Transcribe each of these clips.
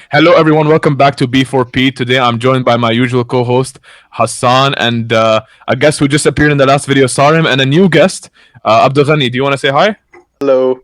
Hello, everyone. Welcome back to B4P. Today, I'm joined by my usual co-host Hassan and a guest who just appeared in the last video, Sarim, and a new guest, Abdul Ghani. Do you want to say hi? Hello.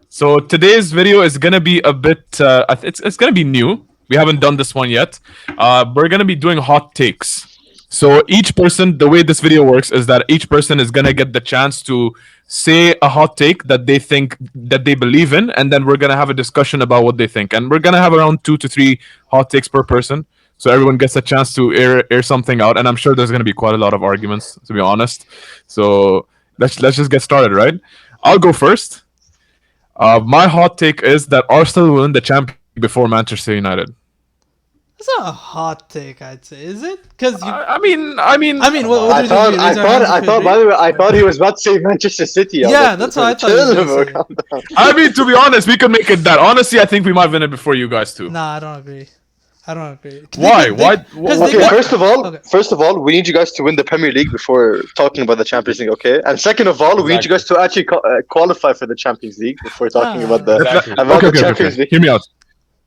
So today's video is gonna be a bit. It's gonna be new. We haven't done this one yet. We're gonna be doing hot takes. So each person, the way this video works is that each person is gonna get the chance to say a hot take that they think that they believe in, and then we're gonna have a discussion about what they think. And we're gonna have around 2 to 3 hot takes per person, so everyone gets a chance to air something out. And I'm sure there's gonna be quite a lot of arguments, to be honest. So let's just get started, right? I'll go first. My hot take is that Arsenal will win the Champions League before Manchester United. It's not a hot take, I'd say, is it? Because I mean, what I thought. By the way, I thought he was about to say Manchester City. Yeah, that's what I thought. I mean, to be honest, we could make it that. Honestly, I think we might win it before you guys too. Nah, I don't agree. Why? Okay, first of all, we need you guys to win the Premier League before talking about the Champions League, okay? And second of all, we need you guys to actually qualify for the Champions League before talking about the Champions League. Hear me out.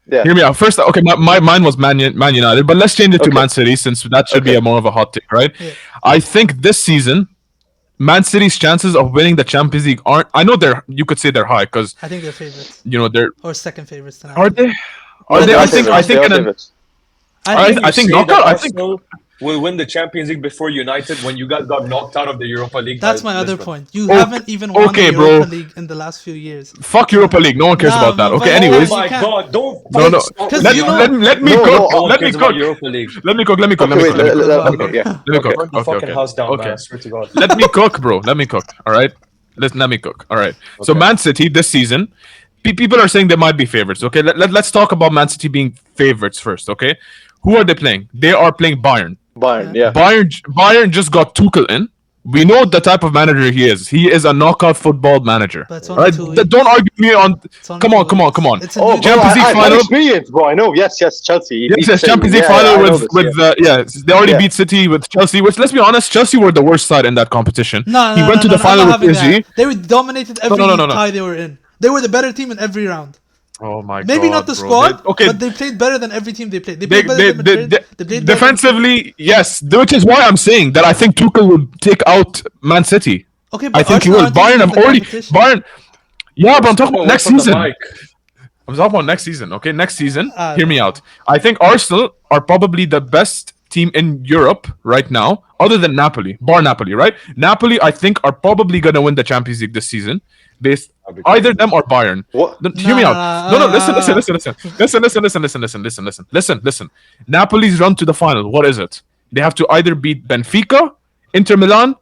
Yeah. Hear me out. First, okay, mine was Man United, but let's change it to Man City since that should be more of a hot take, right? Yeah. I think this season, Man City's chances of winning the Champions League aren't. I know you could say they're high because I think they're favorites. They're or second favorites tonight. Are they? Are they? I think knockout. I think will win the Champions League before United when you guys got knocked out of the Europa League. That's my other point. You haven't even won the Europa League in the last few years. Fuck Europa League. No one cares about that. Okay, anyways. Oh my god, don't. No. Let me cook. Let me cook. Europa League. Let me cook. Let me cook. Fucking house down, man. I swear to God. Let me cook, bro. Let me cook. All right. Let me cook. All right. So Man City this season, people are saying they might be favorites. Okay. Let's talk about Man City being favorites first. Okay. Who are they playing? They are playing Bayern. Bayern just got Tuchel in. We know the type of manager he is. He is a knockout football manager. Right? Don't argue me on. Come on. It's Champions League final. Experience, bro. I know. Yes, Chelsea. Yes, Champions League final with they already beat City with Chelsea. Which, let's be honest, Chelsea were the worst side in that competition. He went to the final with PSG. They dominated every tie they were in. They were the better team in every round. Oh my god. Maybe not the squad, but they played better than every team they played. They played better than Madrid. They played defensively, yes. Which is why I'm saying that I think Tuchel will take out Man City. Okay, but I think he will. Bayern have already Bayern. Yeah, but I'm talking about next season. I'm talking about next season. Okay, next season. Hear me out. I think Arsenal are probably the best team in Europe right now, other than Napoli. Bar Napoli, right? Napoli, I think, are probably gonna win the Champions League this season. Either them or Bayern. Hear me out. No, listen. Napoli's run to the final. What is it? They have to either beat Benfica, Inter Milan,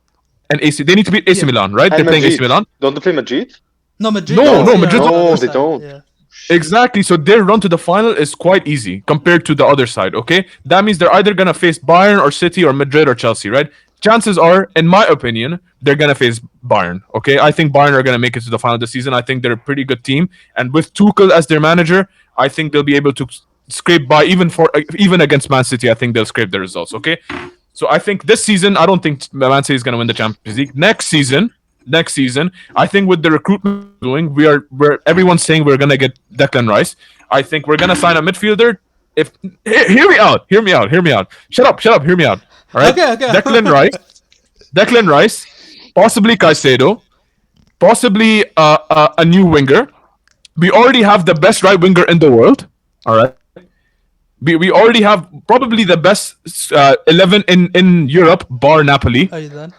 and AC. They need to beat AC Milan, right? They're playing AC Milan. Don't they play Madrid? No, Madrid. No, Madrid. No, they don't. Yeah. Exactly. So their run to the final is quite easy compared to the other side. Okay, that means they're either gonna face Bayern or City or Madrid or Chelsea, right? Chances are, in my opinion, they're gonna face Bayern. Okay, I think Bayern are gonna make it to the final this season. I think they're a pretty good team, and with Tuchel as their manager, I think they'll be able to scrape by even against Man City. I think they'll scrape the results. Okay, so I think this season, I don't think Man City is gonna win the Champions League. Next season, I think with the recruitment doing, we're everyone's saying we're gonna get Declan Rice. I think we're gonna sign a midfielder. Hear me out. Shut up. Hear me out. All right. Okay. Declan Rice, possibly Caicedo, possibly a new winger. We already have the best right winger in the world. All right. We already have probably the best 11 in Europe, bar Napoli. Are you done?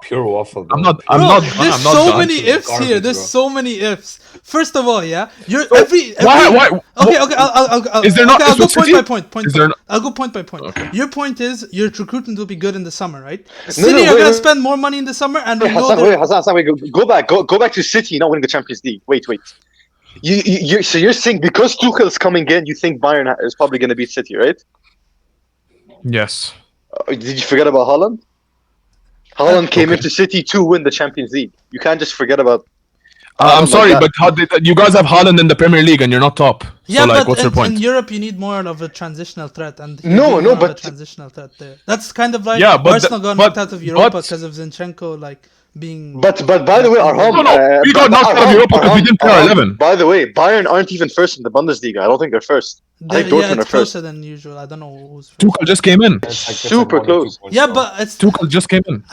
Pure waffle. Bro. There's so many ifs here. There's so many ifs. First of all, yeah, why? Okay. I'll is there not? I'll go point by point. I'll go point by point. Okay. Your point is your recruitment will be good in the summer, right? City are gonna spend more money in the summer, and Hassan, go back to City, not winning the Champions League. Wait. So you're saying because Tuchel's coming in, you think Bayern is probably gonna beat City, right? Yes. Did you forget about Haaland? Haaland came into City to win the Champions League. You can't just forget about. I'm sorry, but you guys have Haaland in the Premier League and you're not top. Yeah, so, but what's your point? In Europe, you need more of a transitional threat, and but a transitional threat there. That's kind of like Arsenal got knocked out of Europa because of Zinchenko, like being. But by the way, Arham, we got knocked out of Europa because we didn't play our 11. By the way, Bayern aren't even first in the Bundesliga. I don't think they're first. I think Dortmund It's are first. closer than usual. I don't know who's first. Tuchel just came in. Super close. Yeah, but it's. Tuchel just came in.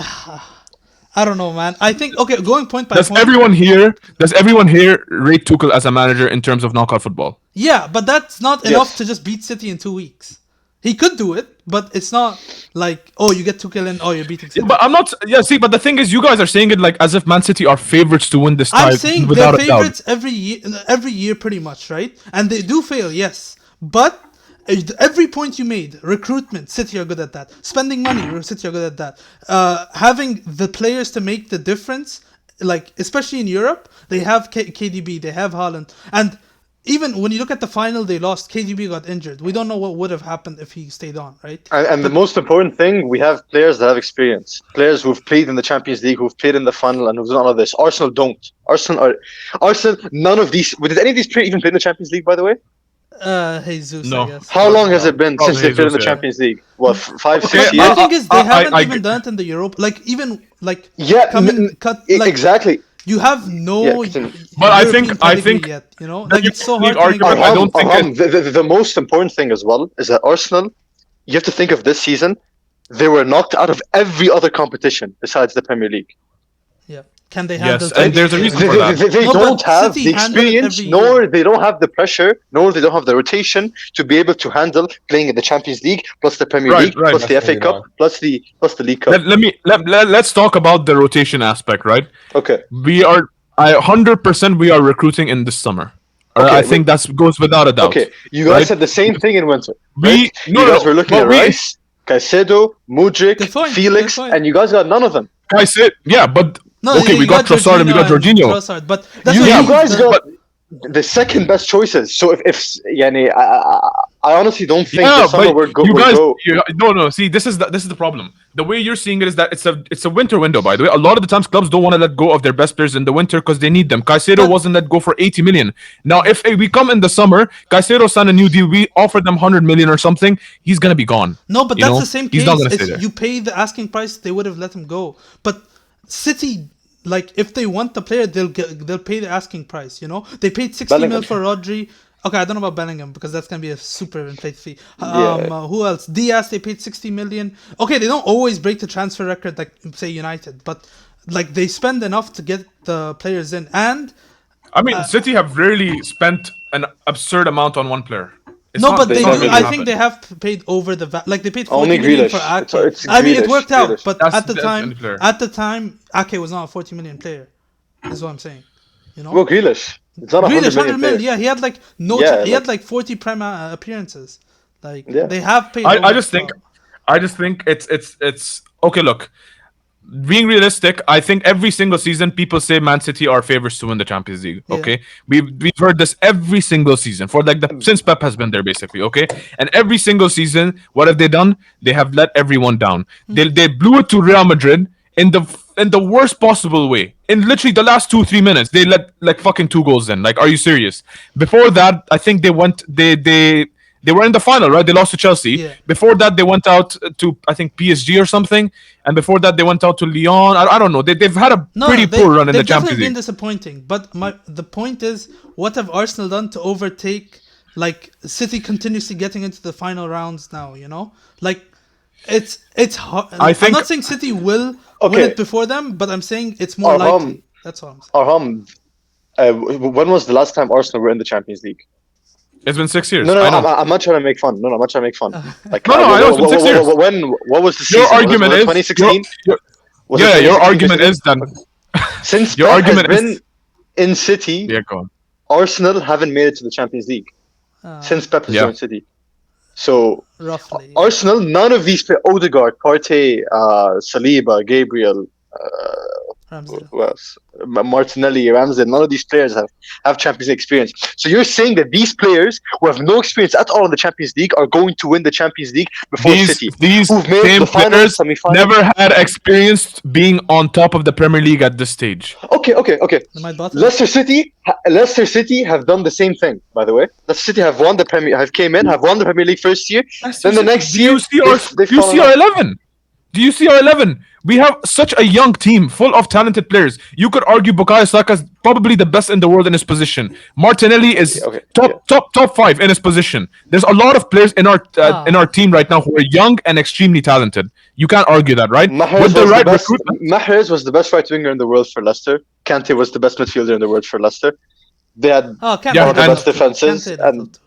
I don't know, man. I think going point by Does point. everyone here rate Tuchel as a manager in terms of knockout football? Yeah, but that's not enough to just beat City in 2 weeks. He could do it, but it's not like, oh, you get Tuchel in, oh, you're beating City. Yeah, but I'm not. Yeah, see, but the thing is, you guys are saying it like as if Man City are favorites to win this I'm title. saying without they're a doubt. favorites every year, pretty much, right? And they do fail, yes. But every point you made, recruitment, City are good at that. Spending money, City are good at that. Having the players to make the difference, like especially in Europe, they have KDB, they have Haaland, and even when you look at the final, they lost. KDB got injured. We don't know what would have happened if he stayed on, right? And the most important thing, we have players that have experience. Players who've played in the Champions League, who've played in the final, and who've done all of this. Arsenal don't. Arsenal, none of these... Did any of these players even play in the Champions League, by the way? Jesus, No. I guess. How long has it been Probably since they played in the Jesus, yeah. Champions League? What, 5, 6 But years? the thing is, they haven't I even done it in the Europe. Like, even, like... Yeah, like, exactly. You have no But I European think pedigree yet, you know? Like, it's so hard to make argument, I don't think the most important thing as well is that Arsenal, you have to think of this season, they were knocked out of every other competition besides the Premier League. Yeah. Can they handle Yes, and there's a reason for that. They No, don't but have City the handle it experience, every nor year. they don't have the pressure, nor they don't have the rotation to be able to handle playing in the Champions League, plus the Premier Right, League, right. plus the FA Definitely Cup, not. plus the League Cup. Let's talk about the rotation aspect, right? Okay. 100% we are recruiting in this summer. Okay, I think that goes without a doubt. Okay, you guys right? said the same thing in winter. We Right? no, You guys no, were looking but at we- Rice, Caicedo, Mudryk, Good point, Felix, good point. and you guys got none of them. I said, yeah, but No, okay, you we got Trossard and we got Jorginho. Trossard, but that's You what I mean, guys the- got the second best choices. So if yani, I honestly don't think Yeah, the summer but would go. you guys, go. no. See, this is the problem. The way you're seeing it is that it's a winter window. By the way, a lot of the times clubs don't want to let go of their best players in the winter because they need them. Caicedo wasn't let go for 80 million. Now, if we come in the summer, Caicedo signed a new deal. We offered them 100 million or something. He's gonna be gone. No, but You that's know? the same He's case. not gonna stay It's, there. you pay the asking price, they would have let him go. But City, like, if they want the player, they'll pay the asking price. You know, they paid 60 mil for Rodri. Okay, I don't know about Bellingham because that's gonna be a super inflated fee. Who else? Diaz, they paid 60 million. Okay, they don't always break the transfer record like say United, but like they spend enough to get the players in. And I mean, City have rarely spent an absurd amount on one player. It's no, not- but it's they not do. really I happened. think they have paid over the like they paid 40 Only million Grealish. for Ake. It's I mean, it Grealish, worked out, Grealish. but That's at the the only player. time, Ake was not a 40 million player. Is what I'm saying. You know, Well, Grealish. It's not a Grealish 100 million. Yeah, he had like he had like 40 prem appearances. Like they have paid. I just think it's okay. Look, being realistic, I think every single season people say Man City are favorites to win the Champions League. Okay, we've heard this every single season for like since Pep has been there, basically. Okay, and every single season, what have they done? They have let everyone down. They blew it to Real Madrid in the worst possible way. In literally the last 2-3 minutes, they let like fucking 2 goals in. Like, are you serious? Before that, I think they were in the final, right? They lost to Chelsea. Yeah. Before that, they went out to I think PSG or something, and before that, they went out to Lyon. I don't know. They've had a pretty poor run in the they've Champions definitely League. been disappointing. But the point is, what have Arsenal done to overtake like City continuously getting into the final rounds now? You know, like it's hard. I'm not saying City will win it before them, but I'm saying it's more likely. That's all I'm saying. Arham, when was the last time Arsenal were in the Champions League? It's been 6 years. No, I know. I'm not trying to make fun. No, I'm not trying to make fun. Like, No, I know, it's been 6 years. What was the season? Your argument was it is 2016? your argument is that since your Pep argument has is been in City, yeah, go on. Arsenal haven't made it to the Champions League since Pep has joined City. So Roughly, Arsenal, none of these players, Odegaard, Partey, Saliba, Gabriel, who else? Martinelli, Ramsdale, none of these players have Champions League experience. So you're saying that these players who have no experience at all in the Champions League are going to win the Champions League before City? These who've made same the final, players semi-final. never had experience being on top of the Premier League at this stage. Okay. Leicester City have done the same thing, by the way. Leicester City have won the Premier League first year. Then the next year, Do you see our 11? Do you see our 11? We have such a young team full of talented players. You could argue Bukayo Saka is probably the best in the world in his position. Martinelli is Okay. top 5 in his position. There's a lot of players in our team right now who are young and extremely talented. You can't argue that, right? Mahrez was the best right winger in the world for Leicester. Kante was the best midfielder in the world for Leicester. They had Kante Yeah, one of the and- best defenses. Kante And did.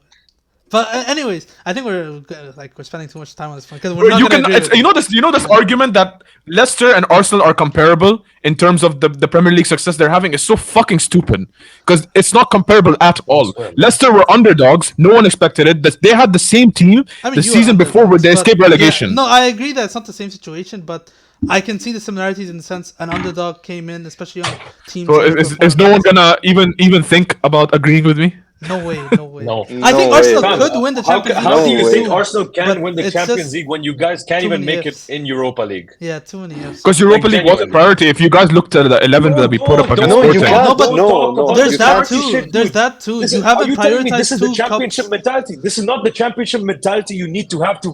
But anyways, I think we're spending too much time on this one because we're not you gonna can agree with you know this argument that Leicester and Arsenal are comparable in terms of the Premier League success they're having is so fucking stupid because it's not comparable at all. Leicester were underdogs, no one expected it. They had the same team the you season are before where they underdogs, escaped but- relegation. Yeah, no, I agree that it's not the same situation, but I can see the similarities in the sense an underdog came in, especially on teams. So that is no one performed. gonna even think about agreeing with me? No way. No. I think No Arsenal way. could win the Champions League. How do you No think way. Arsenal can But win the it's Champions just League when you guys can't too even many make ifs. it in Europa League? Yeah, too many ifs. Because Europa Like, League wasn't genuinely. priority. If you guys looked at the 11 that we put up against No, you Sporting, can't. No, but No, there's you that can't. too. There's that too. This You is- haven't are you telling me this prioritized is the two championship cups. mentality? This is not the championship mentality you need to have to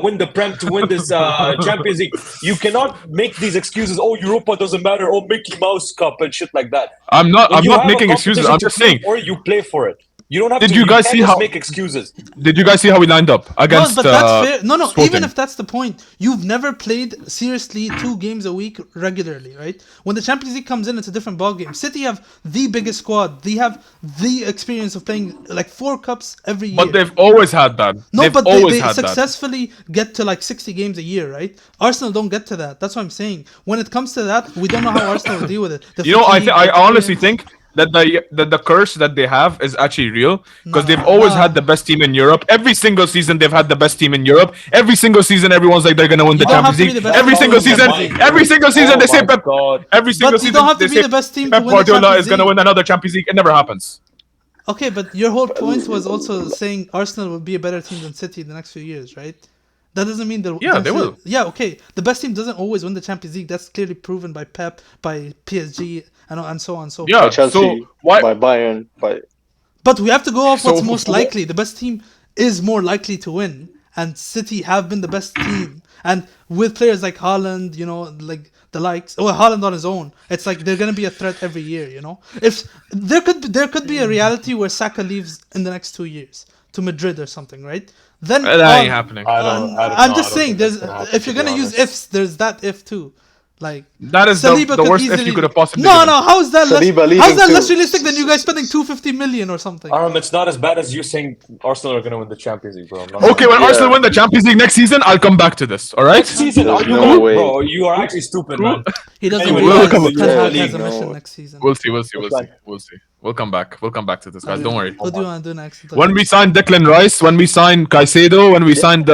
win the Prem to win this Champions League. You cannot make these excuses. Oh, Europa doesn't matter. Oh, Mickey Mouse Cup and shit like that. I'm When not you have a making excuses. competition I'm to just play saying. for, you play for it. You don't have Did to. you guys can't see just how- make excuses? Did you guys see how we lined up No, against? but that's fair. No, Sporting? even if that's the point, you've never played seriously 2 games a week regularly, right? When the Champions League comes in, it's a different ballgame. City have the biggest squad. They have the experience of playing like 4 cups every year. But they've always had that. No, they've but always they had that. successfully get to like 60 games a year, right? Arsenal don't get to that. That's what I'm saying. When it comes to that, we don't know how Arsenal will deal with it. The You know, fatigue, I the honestly experience. think that the curse that they have is actually real because they've always had the best team in Europe. Every single season they've had the best team in Europe. Every single season everyone's like they're gonna win the don't have Champions to be League. the best Every team single to win the season, Champions League. every single season Oh they say my Pep. God. Every single you season don't have to they be say the best team to Pep win the Guardiola Champions is gonna League. win another Champions League. It never happens. Okay, but your whole point was also saying Arsenal will be a better team than City in the next few years, right? That doesn't mean they'll. Yeah, they will. Yeah, okay. The best team doesn't always win the Champions League. That's clearly proven by Pep, by PSG, and so on and so forth. Yeah. by Chelsea, So why? by Bayern, by But we have to go off what's So- most likely. The best team is more likely to win, and City have been the best team. And with players like Haaland, like the likes, Haaland on his own, it's like they're gonna be a threat every year. If there could be a reality where Saka leaves in the next 2 years to Madrid or something, right? Then That ain't happening. I'm just saying, if you're gonna use ifs, there's that if too. Like That is the could worst if easily- you could have possibly. No, given. no. How is that? Saliba Less, leaving how's that too. less realistic than you guys spending 250 million or something? It's not as bad as you saying Arsenal are going to win the Champions League, bro. I'm not Okay, when Yeah. Arsenal win the Champions League next season, I'll come back to this. All right. Next season, are There's you no going, way. bro? You are actually stupid, man. He doesn't Anyway, realize we'll come- Ten Hag yeah, has a no. mission next season. We'll see. We'll come back. We'll come back to this, guys. Don't worry. What do you want to do next? When we signed Declan Rice, when we signed Caicedo, when we signed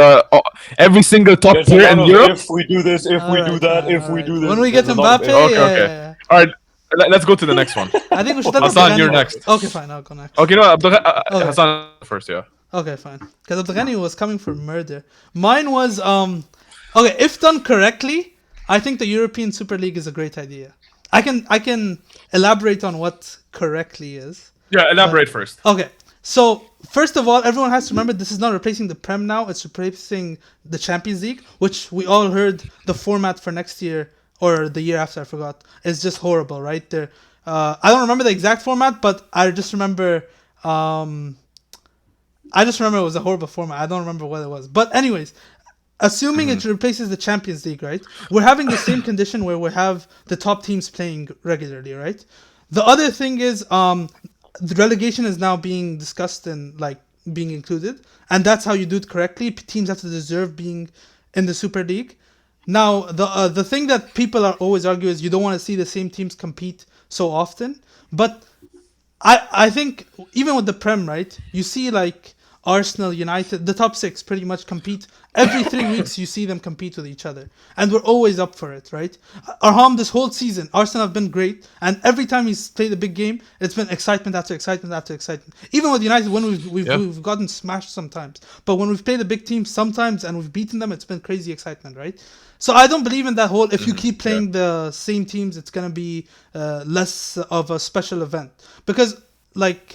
every single top There's a player lot in of Europe. if we do this, if we do that, if we do this. When we get There's a lot Mbappe, of ifs. Okay, okay. All right, let's go to the next one. I think we should. let Hassan, Abdelghani- you're next. Okay, fine. I'll go next. Okay, no, Okay. Hassan first, yeah. Okay, fine. Because Abdelghani was coming for murder. Mine was okay. If done correctly, I think the European Super League is a great idea. I can elaborate on what correctly is. Yeah, elaborate first. Okay, so first of all, everyone has to remember this is not replacing the Prem now. It's replacing the Champions League, which we all heard the format for next year or the year after. I forgot. It's just horrible, right? I don't remember the exact format, but I just remember. I just remember it was a horrible format. I don't remember what it was. But anyways, assuming it replaces the Champions League, right? We're having the same condition where we have the top teams playing regularly, right? The other thing is the relegation is now being discussed and like being included, and that's how you do it correctly. Teams have to deserve being in the Super League. Now, the thing that people are always argue is you don't want to see the same teams compete so often, but I think even with the Prem, right, you see like Arsenal, United, the top 6 pretty much compete. Every 3 weeks you see them compete with each other. And we're always up for it, right? Arham, this whole season, Arsenal have been great. And every time he's played a big game, it's been excitement after excitement after excitement. Even with United, when we've gotten smashed sometimes. But when we've played a big team sometimes and we've beaten them, it's been crazy excitement, right? So I don't believe in that whole, if you keep playing the same teams, it's going to be less of a special event. Because, like...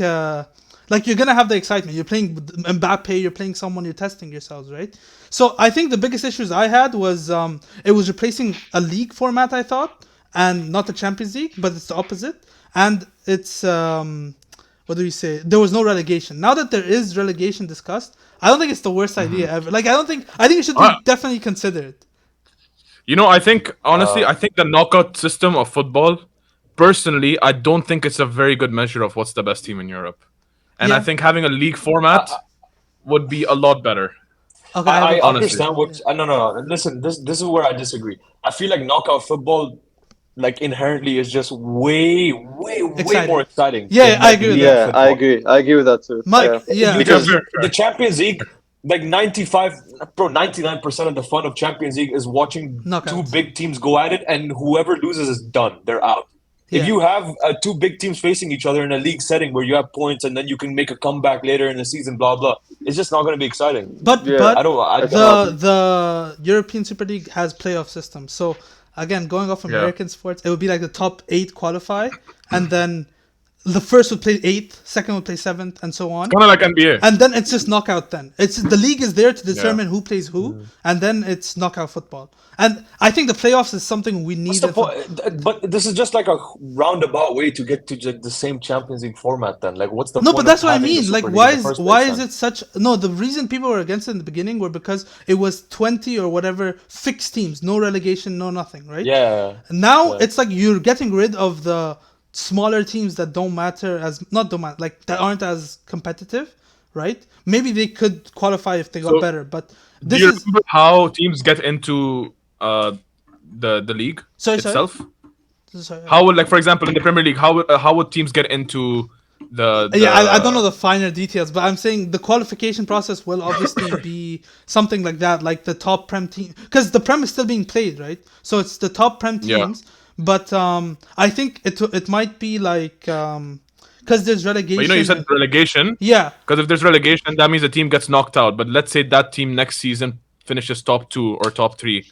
Like, you're gonna have the excitement. You're playing Mbappe. You're playing someone. You're testing yourselves, right? So I think the biggest issues I had was it was replacing a league format, I thought, and not the Champions League, but it's the opposite. And it's what do you say? There was no relegation. Now that there is relegation discussed, I don't think it's the worst idea ever. Like, I think it should be definitely considered. You know, I think honestly, I think the knockout system of football, personally, I don't think it's a very good measure of what's the best team in Europe. And I Yeah. think having a league format would be a lot better. Okay, I Honestly. understand what. No. Listen, this is where I disagree. I feel like knockout football, like inherently, is just way Exciting. more exciting. Yeah, than I agree with league that. Yeah, football. I agree with that too. Mike, yeah. Because The Champions League, like 99% of the fun of Champions League is watching Knockouts. two big teams go at it, and whoever loses is done. They're out. Yeah. If you have two big teams facing each other in a league setting where you have points and then you can make a comeback later in the season, blah blah, it's just not going to be exciting. But the European Super League has playoff systems. So again, going off American sports, it would be like the top 8 qualify, and then the first would play 8th, second would play 7th, and so on. Kind of like NBA. And then it's just knockout. Then it's the league is there to determine who plays who, and then it's knockout football. And I think the playoffs is something we need. But this is just like a roundabout way to get to the same Champions League format. Then, like, what's the no? point But that's of what I having the mean. Super Like, League why in the first is place, then? it such? No, the reason people were against it in the beginning were because it was 20 or whatever fixed teams, no relegation, no nothing, right? Yeah. Now it's like you're getting rid of the smaller teams that don't matter like that aren't as competitive, right? Maybe they could qualify if they got better, but Do you remember how teams get into the league itself? Sorry. How would, like, for example, in the Premier League, how would teams get into the I don't know the finer details, but I'm saying the qualification process will obviously be something like that, like the top Prem team, because the Prem is still being played, right? So it's the top Prem teams. But I think it might be like because there's relegation. But you said relegation. Yeah. Because if there's relegation, that means the team gets knocked out. But let's say that team next season finishes top 2 or top 3.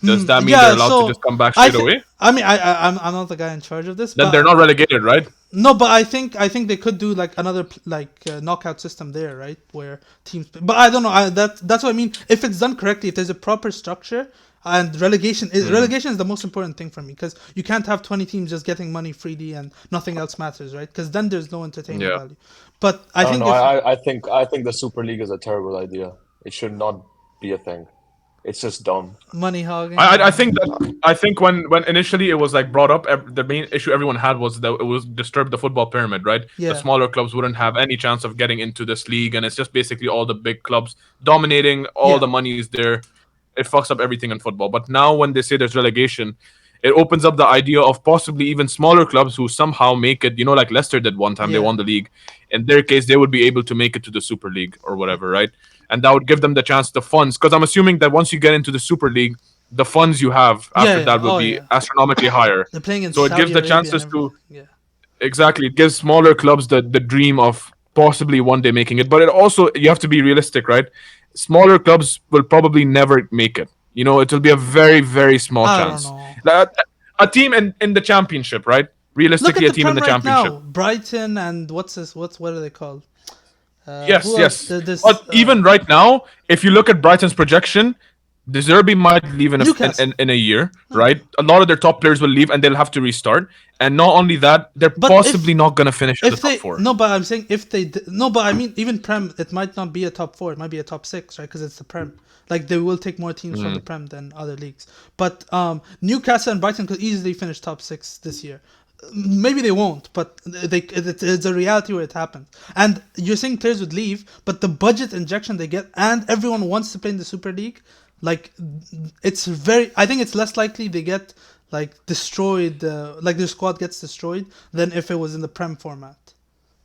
Does that mean they're allowed to just come back straight away? I mean, I'm not the guy in charge of this. Then but they're not relegated, right? No, but I think they could do like another knockout system there, right? Where teams. But I don't know. That's what I mean. If it's done correctly, if there's a proper structure. And relegation is the most important thing for me, because you can't have 20 teams just getting money freely and nothing else matters, right? Because then there's no entertainment value. But I think the Super League is a terrible idea. It should not be a thing. It's just dumb. Money hogging. I think when initially it was like brought up, the main issue everyone had was that it was disturb the football pyramid, right? Yeah. The smaller clubs wouldn't have any chance of getting into this league, and it's just basically all the big clubs dominating. All the money is there. It fucks up everything in football. But now when they say there's relegation, it opens up the idea of possibly even smaller clubs who somehow make it, like Leicester did one time, they won the league. In their case, they would be able to make it to the Super League or whatever, right? And that would give them the chance, the funds. Because I'm assuming that once you get into the Super League, the funds you have after that will be astronomically higher. They're playing in so Saudi it gives the Arabia chances and to... Yeah. Exactly. It gives smaller clubs the dream of possibly one day making it. But it also, you have to be realistic, right? Smaller clubs will probably never make it. It will be a very, very small chance. A team in the championship, right? Realistically, a team in the championship. Now. Brighton and what are they called? Yes. But even right now, if you look at Brighton's projection, De Zerbi might leave in a year, right? A lot of their top players will leave and they'll have to restart. And not only that, they're possibly not going to finish in the top 4. No, but I'm saying but I mean, even Prem, it might not be a top 4. It might be a top 6, right? Because it's the Prem. Like, they will take more teams from the Prem than other leagues. But Newcastle and Brighton could easily finish top 6 this year. Maybe they won't, but it's a reality where it happens. And you're saying players would leave, but the budget injection they get, and everyone wants to play in the Super League, like, I think it's less likely they get, like, destroyed, like their squad gets destroyed, than if it was in the Prem format.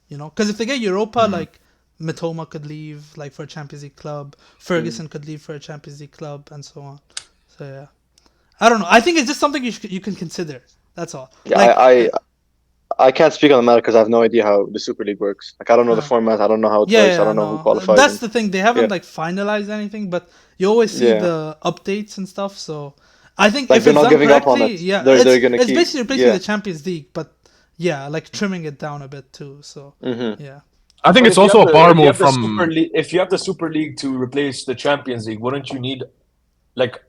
Because if they get Europa, like, Mitoma could leave, like, for a Champions League club. Ferguson could leave for a Champions League club, and so on. So yeah, I don't know. I think it's just something you can consider. That's all. Yeah, I can't speak on the matter because I have no idea how the Super League works. Like, I don't know the format. I don't know how it works. I don't know who qualifies. That's the thing. They haven't like finalized anything, but you always see the updates and stuff. So I think if they're it's not done giving up on correctly, it. They're gonna it's keep, basically replacing the Champions League, but like trimming it down a bit too. So yeah. I think But it's also a far move from. if you have the Super League to replace the Champions League, wouldn't you need like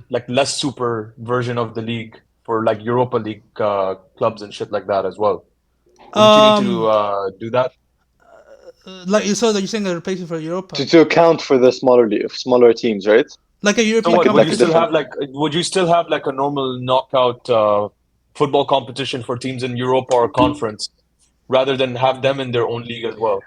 like less super version of the league for like Europa League clubs and shit like that as well? Wouldn't you need to do that? Like so, you're saying a replacement for Europa, to account for the smaller teams, right? like a So European what, competition. would you still have like a normal knockout football competition for teams in Europa or conference rather than have them in their own league as well?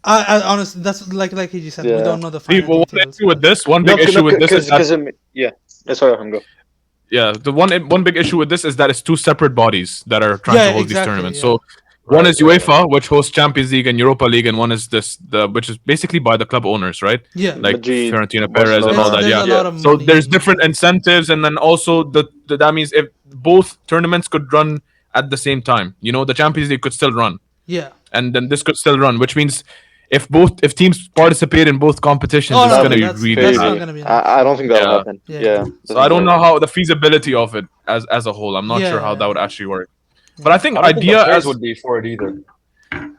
I honestly, that's like you said, we Yeah. don't know the final One details. issue with but- this, one big issue with this is that, yeah. Sorry, I'm go. yeah, the one big issue with this is that it's two separate bodies that are trying to hold these tournaments. yeah. So one is UEFA, which hosts Champions League and Europa League, and one is which is basically by the club owners, right? Yeah. Like Madrid, Fiorentina Perez and all that. There's Yeah. a lot of So money there's in- different incentives, and then also that means if both tournaments could run at the same time, the Champions League could still run, Yeah. and then this could still run, which means if teams participate in both competitions, Oh, it's no, gonna be that's really. not gonna be enough. I don't think that'll Yeah. happen. Yeah. Yeah. So I don't know how the feasibility of it as a whole. I'm not sure how Yeah. that would actually work. But I think I don't think idea the players as would be for it either.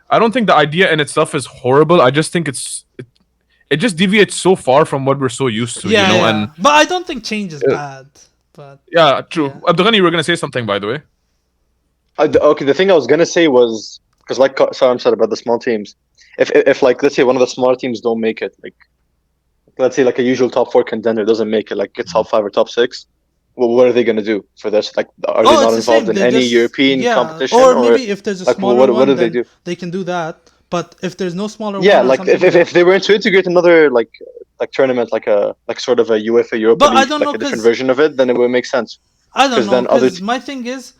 I don't think the idea in itself is horrible. I just think it just deviates so far from what we're so used to, Yeah, yeah. and But I don't think change is bad. But yeah, true. Yeah. Abdulghani, you were gonna say something, by the way. Okay, the thing I was gonna say was because like Sam said about the small teams, if like let's say one of the small teams don't make it, like let's say like a usual top 4 contender doesn't make it, like it's top 5 or top 6. Well, what are they gonna do for this? Like, are they not it's the same. involved in They any just- European yeah. competition? Or maybe if there's a like, smaller what one, do they then do? they can do that. But if there's no smaller Yeah, one, or like something if they were to integrate another like tournament, like sort of a UEFA Europa But I League, don't like know, a different 'cause- version of it, then it would make sense. I don't 'cause know. then other Because my thing is,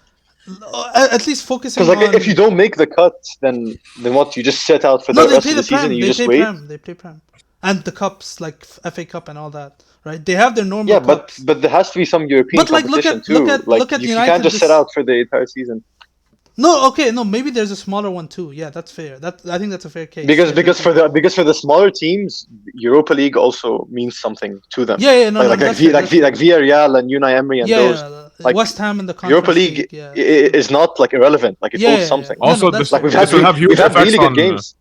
at least focusing Because like on. if you don't make the cut, then what? You just sit out for no, the they rest play of the the season prem. and you They just play wait. prem. They play prem, and the cups like FA Cup and all that, right? They have their normal. Yeah, cups. but there has to be some European But, like, look competition at- too. look at- like look at you United can't just sit this- out for the entire season. No, okay, no. Maybe there's a smaller one too. Yeah, that's fair. I think that's a fair case. Because for the smaller teams, Europa League also means something to them. Yeah, no, like that's fair, that's fair. Villarreal and Unai Emery and those. like, West Ham and the Europa Conference League yeah. is not like irrelevant. Like it Yeah, holds yeah, something. yeah. Also, that's this fair. Like we've this had will have huge really effects good on. games.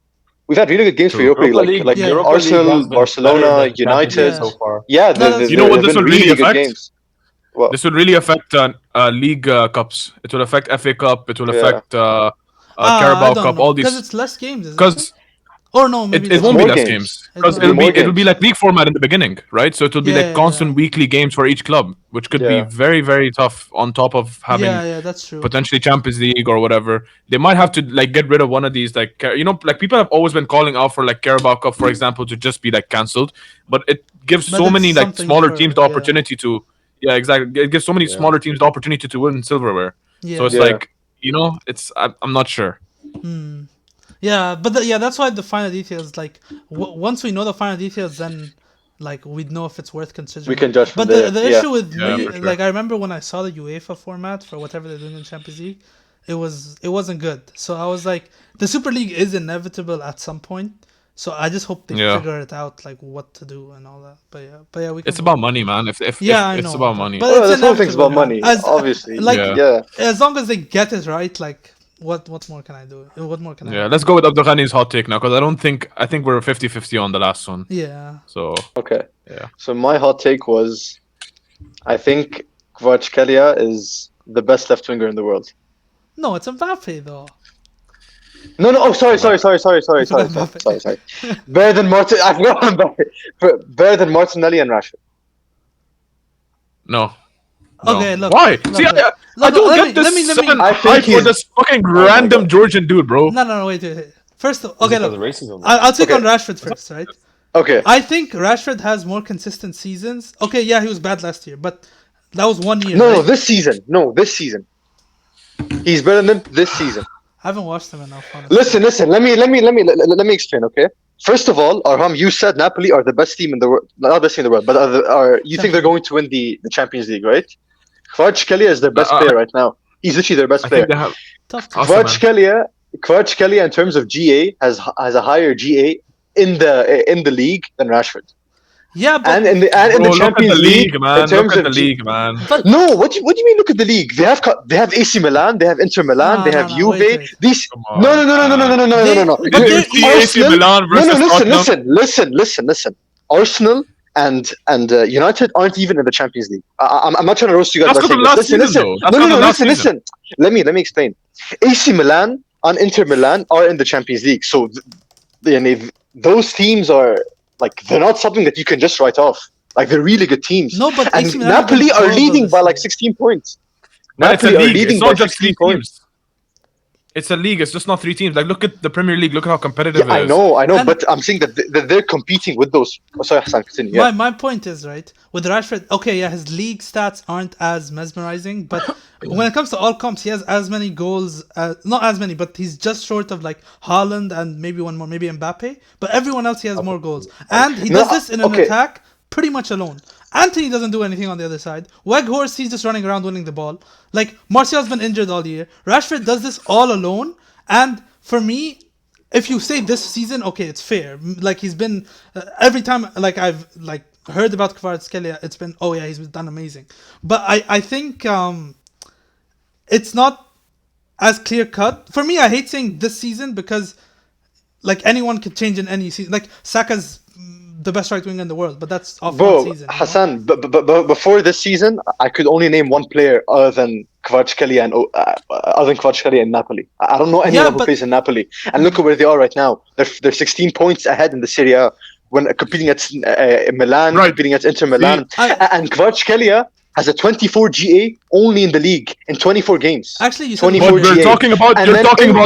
We've had really good games for True. Europa League. Like Yeah. Europa League Arsenal, has been Barcelona, better than Champions United. League so far. Yeah, No, You know what they've this been will really really good affect? games. Well, This will really affect league cups. It will affect FA Cup. It will Yeah. affect I Carabao don't Cup. know, All because these it's less games. because Or no, maybe it there's won't be more less games. games because It'll be more it'll be games. like league format in the beginning, right? So it will be Yeah, like yeah, constant yeah. weekly games for each club, which could Yeah. be very very tough. On top of having Yeah, that's true. potentially Champions League or whatever, they might have to like get rid of one of these. Like like people have always been calling out for like Carabao Cup, for example, to just be like cancelled, but it gives But so it's many like something smaller for- teams the yeah. opportunity to. Yeah, exactly. It gives so many smaller teams the opportunity to win silverware. Yeah. So it's Yeah. like it's I'm not sure. Yeah, but that's why the final details. Like, once we know the final details, then like we'd know if it's worth considering. We can judge from But there, the yeah. issue with Yeah, me, for sure. like, I remember when I saw the UEFA format for whatever they're doing in Champions League, it wasn't good. So I was like, the Super League is inevitable at some point. So I just hope they Yeah. figure it out, like what to do and all that. But yeah, we can. It's about money, man. If I it's know, about money. But Oh, it's this whole thing's inevitable, about man. money, obviously. Like, Yeah. as long as they get it right, like, what more can I do? What more can I? Yeah, do? let's go with Abdulghani's hot take now, because I think we're 50-50 on the last one. Yeah. So Okay. Yeah. So my hot take was, I think Kvaratskhelia is the best left winger in the world. No, it's Mbappe though. No. Oh, sorry. Better than Martin. I forgot Mbappe. Better than Martinelli and Rashford. no. Okay, look. Why? Look, See, look. I Look, don't let get me- this let me- sudden I think hype for he's- this fucking my random God. Georgian dude, bro. No, wait. First, okay, Because look. of racism. I'll take Okay. on Rashford first, right? Okay. I think Rashford has more consistent seasons. Okay, yeah, he was bad last year, but that was 1 year. No, right? this season. No, this season. He's better than this season. I haven't watched him enough. Honestly. Listen. Let me explain. Okay. First of all, Arham, you said Napoli are the best team in the world. Not the best team in the world, but you think they're going to win the Champions League, right? Kvaratskhelia is their best player right now. He's literally their best I player. think they have. Tough. Awesome, man. Kvaratskhelia, in terms of GA, has a higher GA in the league than Rashford. Yeah, but and in the Bro, look at Champions the League, league, man. in terms Look at of the league, man. no, what do you mean? Look at the league. They have AC Milan, they have Inter Milan, they have Juve. Wait. These Come no on, no no no no no no no no no no. Did you They're see AC Arsenal. Milan No versus no Tottenham? listen. Arsenal and United aren't even in the Champions League. I'm not trying to roast you guys That's by because of saying last this. season, though. That's No because no of no last listen. Let me explain. AC Milan and Inter Milan are in the Champions League, so those teams are like they're not something that you can just write off. Like they're really good teams. No, but and AC Milan have been Napoli are horrible leading this by like year. 16 points. Man, it's a Napoli are league. leading It's by not just 3 16 points. teams. It's a league. It's just not 3 teams. Like, look at the Premier League. Look at how competitive Yeah, it is. I know, And- but I'm saying that they're competing with those. Oh, sorry, Hassan, continue. Yeah. My point is, right, with Rashford, okay, yeah, his league stats aren't as mesmerizing, but when it comes to all comps, he has as many goals, not as many, but he's just short of like Haaland and maybe one more, maybe Mbappe, but everyone else he has more goals. And he does this in an attack pretty much alone. Anthony doesn't do anything on the other side. Weghorst, he's just running around winning the ball. Like, Martial's been injured all year. Rashford does this all alone, and for me, if you say this season, okay, it's fair. Like he's been every time, like I've like heard about Kvaratskhelia, it's been oh yeah, he's done amazing. But I think it's not as clear cut for me. I hate saying this season because like anyone could change in any season. Like Saka's the best right winger in the world, but that's off one season. Hassan, but before this season, I could only name one player other than Kvaratskhelia and Napoli. I don't know anyone who plays in Napoli. And look at where they are right now. They're 16 points ahead in the Serie A when competing at Milan, competing at Inter Milan. And Kvaratskhelia has a 24 GA only in the league in 24 games. Actually, you said 24 But you're talking about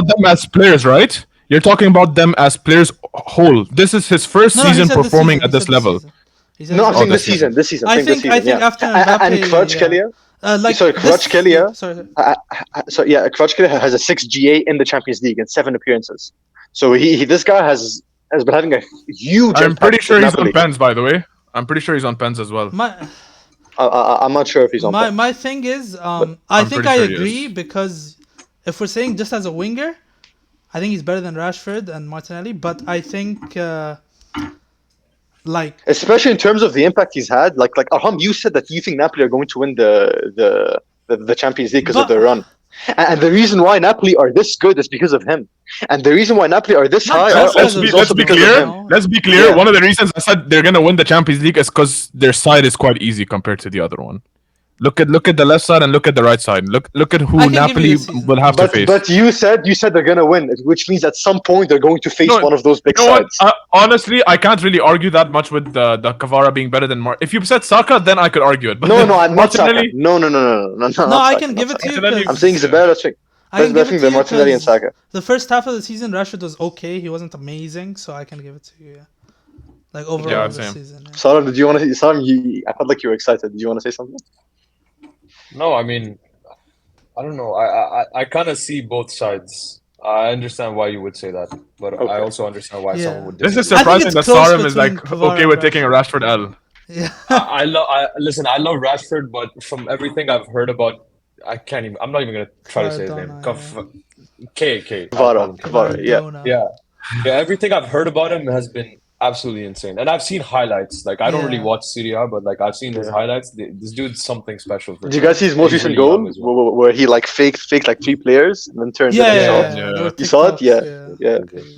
them as players, right? You're talking about them as players whole. This is his first season performing at this level. No, I'm saying this season. I think after Mbappe, and Kvaratskhelia. Kvaratskhelia. Kvaratskhelia has a 6 GA in the Champions League and 7 appearances. So this guy has been having a huge. I'm pretty sure he's on pens, by the way. I'm pretty sure he's on pens as well. I'm not sure if he's on pens. My thing is, I think I agree because if we're saying just as a winger, I think he's better than Rashford and Martinelli, but I think especially in terms of the impact he's had, like Arham, you said that you think Napoli are going to win the Champions League because of their run. And the reason why Napoli are this good is because of him. And the reason why Napoli are this high let's be clear. Let's be clear. Yeah. One of the reasons I said they're gonna win the Champions League is because their side is quite easy compared to the other one. Look at the left side and look at the right side. Look at who Napoli will have to face. But you said they're gonna win, which means at some point they're going to face one of those big sides. Honestly, I can't really argue that much with the Kvara being better than If you said Saka, then I could argue it. But no, I'm not Saka. No. I can give it to you. I'm saying he's a better left wing. I can give it to you Martinelli and Saka. The first half of the season, Rashford was okay. He wasn't amazing, so I can give it to you. Yeah. Like overall this season. Yeah. Saram, did you want to say Saram? I felt like you were excited. Did you want to say something? No, I mean, I don't know. I kind of see both sides. I understand why you would say that, but I also understand why someone would disagree. This is surprising that Saram is like okay with taking a Rashford L. Yeah. I love Rashford, but from everything I've heard about, I'm not even gonna try to say his name. Kvara, yeah. Everything I've heard about him has been absolutely insane, and I've seen highlights. Like I don't really watch Serie A, but like I've seen his highlights. This dude's something special. Did you guys see his most recent goal where he like faked like 3 players and then turned it shot? You saw it? Yeah.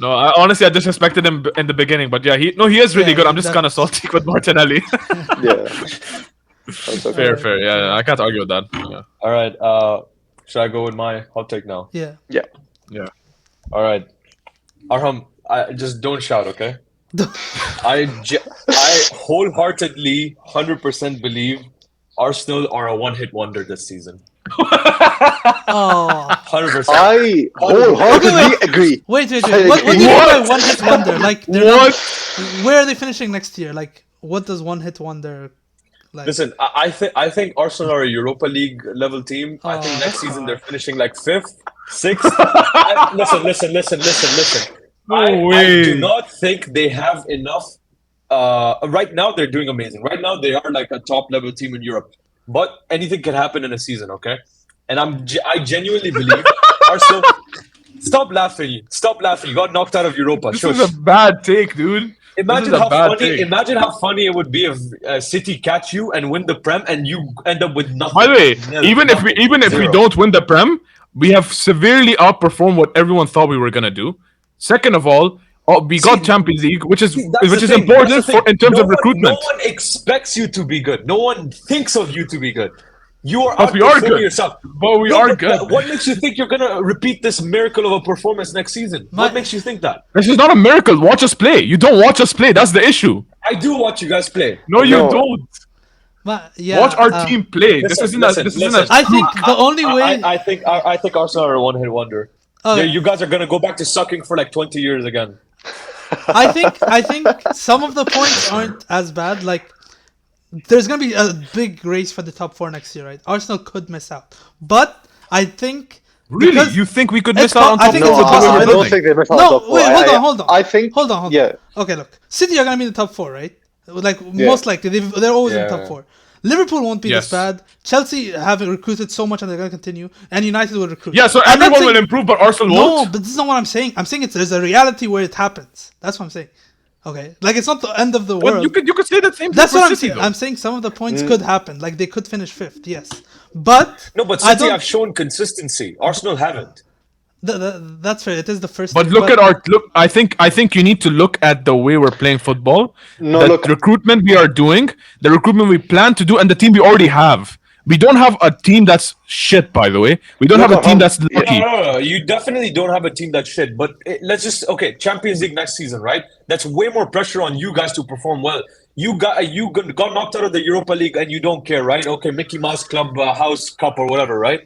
No, honestly, I disrespected him in the beginning, but yeah, he is really good. I'm just kind of salty with Martinelli. Fair. Yeah, I can't argue with that. Yeah. All right. Should I go with my hot take now? Yeah. All right. Arham, just don't shout, okay? I wholeheartedly 100% believe Arsenal are a one-hit wonder this season. 100%. I wholeheartedly agree. Wait. What do you mean by one-hit wonder? Like, where are they finishing next year? Like, what does one-hit wonder? Like? Listen, I think Arsenal are a Europa League level team. I think next season they're finishing like 5th, 6th. Listen. I do not think they have enough. Right now, they're doing amazing. Right now, they are like a top-level team in Europe. But anything can happen in a season, okay? And I genuinely believe Arsenal. Stop laughing. Stop laughing. You got knocked out of Europa. This Shush. is a bad take, dude. Imagine This is a how bad funny. take. Imagine how funny it would be if City catch you and win the Prem, and you end up with nothing. By the way, Nil, even if we zero. don't win the Prem, we have severely outperformed what everyone thought we were gonna do. Second of all, we got Champions League, which is important in terms of recruitment. No one expects you to be good. No one thinks of you to be good. You are But we are outperforming good. yourself. But we are good. What makes you think you're gonna repeat this miracle of a performance next season? What makes you think that? This is not a miracle. Watch us play. You don't watch us play. That's the issue. I do watch you guys play. No, you don't. But yeah, Watch our team play. This isn't a. I think the only way. I think Arsenal are a one-hit wonder. You guys are gonna go back to sucking for like 20 years again. I think some of the points aren't as bad. Like, there's gonna be a big race for the top 4 next year, right? Arsenal could miss out, but I think. Really, you think we could miss it's out on po- I top think 4 it's with the way possible. we're I don't building? think they miss out No, top 4. wait, hold on. I think. Hold on. Yeah. Okay, look. City are gonna be in the top 4, right? Like most likely, they're always in the top 4. Liverpool won't be this bad. Chelsea have recruited so much and they're gonna continue. And United will recruit. Yeah, so everyone will improve, but Arsenal won't. No, but this is not what I'm saying. I'm saying there's a reality where it happens. That's what I'm saying. Okay, like it's not the end of the world. Well, you could say the same thing That's for what I'm City, saying. though. I'm saying some of the points could happen. Like they could finish 5th, yes. But No, but I City don't- have shown consistency. Arsenal haven't. That's fair. It is the first. But thing, look at our look. I think you need to look at the way we're playing football. No, the look. recruitment we are doing, the recruitment we plan to do, and the team we already have. We don't have a team that's shit, by the way. We don't have a team that's lucky. No. You definitely don't have a team that's shit. But let's just Champions League next season, right? That's way more pressure on you guys to perform well. You got knocked out of the Europa League and you don't care, right? Okay, Mickey Mouse Club, House Cup or whatever, right?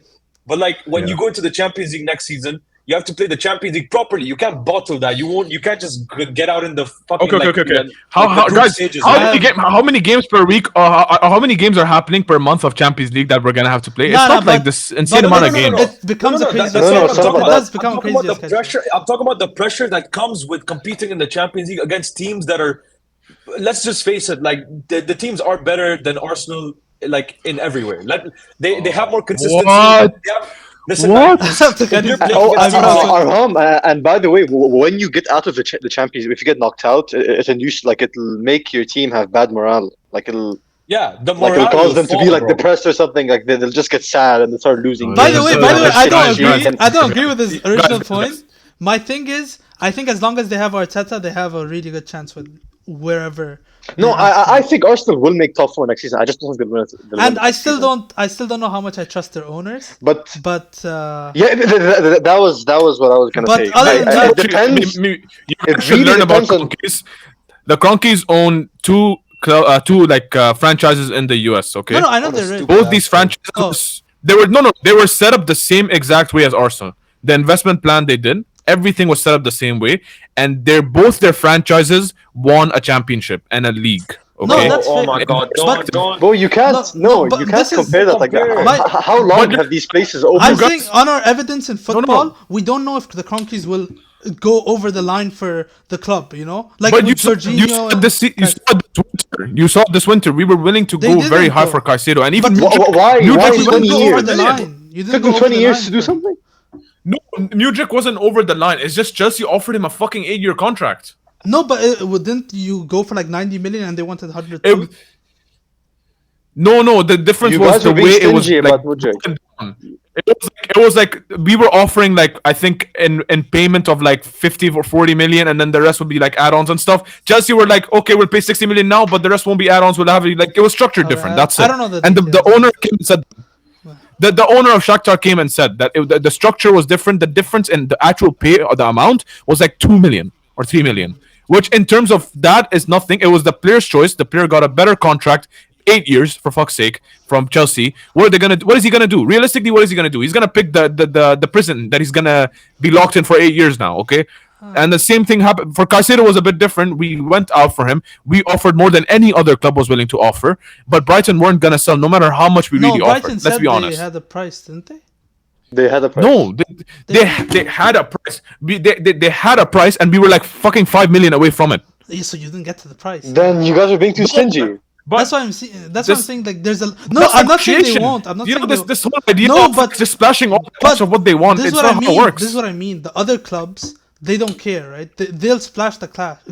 But like when you go into the Champions League next season, you have to play the Champions League properly. You can't bottle that. You can't just get out in the fucking. Okay. How many games per week? How many games are happening per month of Champions League that we're gonna have to play? It's not like this insane amount of games. It becomes a crazy. It does become a crazy. I'm talking about the pressure that comes with competing in the Champions League against teams that are. Let's just face it. Like the teams are better than Arsenal. Like in everywhere. They have more consistency. What? Listen, What? Arham, and by the way, when you get out of the Champions, if you get knocked out, it'll make your team have bad morale. Like it'll it'll cause them to be like depressed or something. Like they'll just get sad and they start losing. By the way, I don't agree. And- I don't agree with his original point. My thing is, I think as long as they have Arteta, they have a really good chance with wherever. No, I think Arsenal will make top 4 next season. I just don't think they'll win it. And I still don't know how much I trust their owners. But Yeah, that was what I was gonna But say. other than that- It depends. You It should really learn about depends on- Cronkies. The Cronkies own two franchises in the US. Okay, no, I know they're rich. both these franchises they were set up the same exact way as Arsenal. The investment plan they did, everything was set up the same way, and their franchises won a championship and a league. Okay, that's fair. my God! Don't. Bro, you can't. but You can't this is- compare that like that. My- How long have these places opened? I'm saying on our evidence in football, we don't know if the Cronkies will go over the line for the club. You know, like but with Jorginho. you saw this winter. We were willing to They go didn't very high go. for Caicedo, and even Why? Mudryk Why wasn't 20 go years? over the line. You It didn't took go them over 20 the years line to do for- something. No, Mudryk wasn't over the line. It's just Chelsea offered him a fucking 8-year contract. No, but didn't you go for like 90 million and they wanted 100? No. The difference You was guys the were being way it was stingy like. about Mudryk. It was like we were offering like I think in payment of like 50 or 40 million, and then the rest would be like add-ons and stuff. Chelsea were like, okay, we'll pay 60 million now, but the rest won't be add-ons. We'll have it was structured different. That's it. I don't know the and the details. owner came and said. The owner of Shakhtar came and said that the structure was different. The difference in the actual pay or the amount was like 2 million or 3 million, which in terms of that is nothing. It was the player's choice. The player got a better contract, 8 years for fuck's sake, from Chelsea. What is he gonna do? Realistically, what is he gonna do? He's gonna pick the prison that he's gonna be locked in for 8 years now. Okay. And the same thing happened for Caicedo. Was a bit different. We went out for him. We offered more than any other club was willing to offer. But Brighton weren't gonna sell, no matter how much we really Brighton offered. said Let's be honest. they had a price, didn't they? They had a price. No, they had a price. They had a price, and we were like fucking 5 million away from it. Yeah, so you didn't get to the price. Then you guys are being too stingy. But that's why I'm saying. That's what I'm saying. Like, there's a no. that's I'm not saying they negotiation. won't. I'm not saying this whole idea No, of but- just splashing all but of what they want. This is It's what not I mean. how it works. This is what I mean. The other clubs, they don't care, right? They'll splash the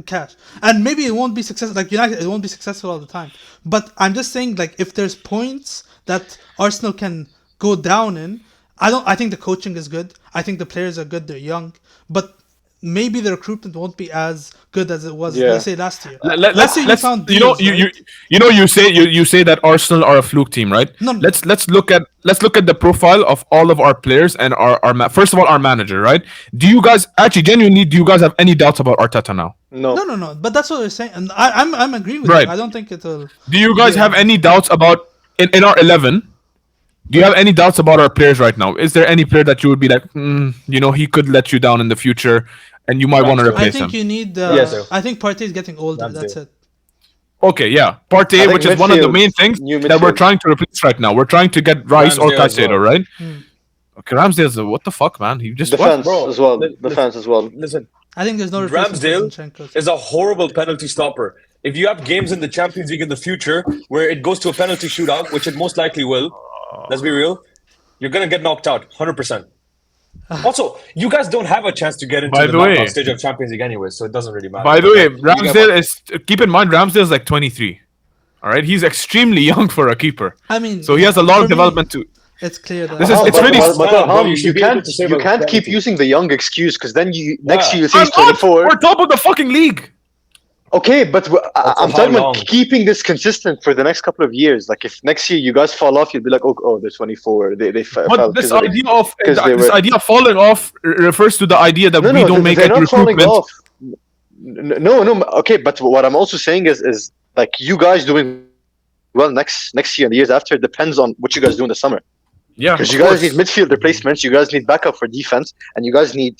cash, and maybe it won't be successful. Like United, it won't be successful all the time. But I'm just saying, like, if there's points that Arsenal can go down in, I think the coaching is good. I think the players are good. They're young, but maybe the recruitment won't be as good as it was, let's say, last year. Last year you found deals, right? you say that Arsenal are a fluke team, right? No. Let's look at the profile of all of our players and first of all our manager, right? Do you guys actually genuinely have any doubts about Arteta now? No. But that's what we're saying, and I'm agreeing with Right. you. I don't think it'll. Do you guys have any doubts about in our 11? Do you have any doubts about our players right now? Is there any player that you would be like, he could let you down in the future, and you might want to I replace think him? you need. Yes. I think Partey is getting older. That's it. Okay, yeah, I Partey, think which is one of the midfield, main things new that we're midfield. trying to replace right now. We're trying to get Rice or Ramsdale as Caicedo, well. right? Okay, Ramsdale's what the fuck, man? He just Defense Bro, as well. listen- Defense as well. Listen, I think there's no replacement for Ramsdale Zinchenko. is a horrible penalty stopper. If you have games in the Champions League in the future where it goes to a penalty shootout, which it most likely will, let's be real, you're gonna get knocked out, 100%. Also, you guys don't have a chance to get into By the the way- knockout stage of Champions League anyway, so it doesn't really matter. By the way, Like, Ramsdale is. Keep in mind, Ramsdale is like 23. All right, he's extremely young for a keeper. I mean, So he has a lot for of me, development to. It's clear that This is- it's But- really but, small, bro. Ham, You should be able to save you a can't keep penalty. using the young excuse because then next year you say I'm he's not. 24. We're top of the fucking league. Okay, but I'm how talking long? about keeping this consistent for the next couple of years. Like if next year you guys fall off, you'll be like, oh, they're 24. They fell. But this 'cause idea of 'cause they this were- idea of falling off refers to the idea that no, we don't make they're any not falling recruitment. off. No. Okay, but what I'm also saying is like you guys doing well next year and the years after depends on what you guys do in the summer. Yeah, Because of you guys course. need midfield replacements, you guys need backup for defense, and you guys need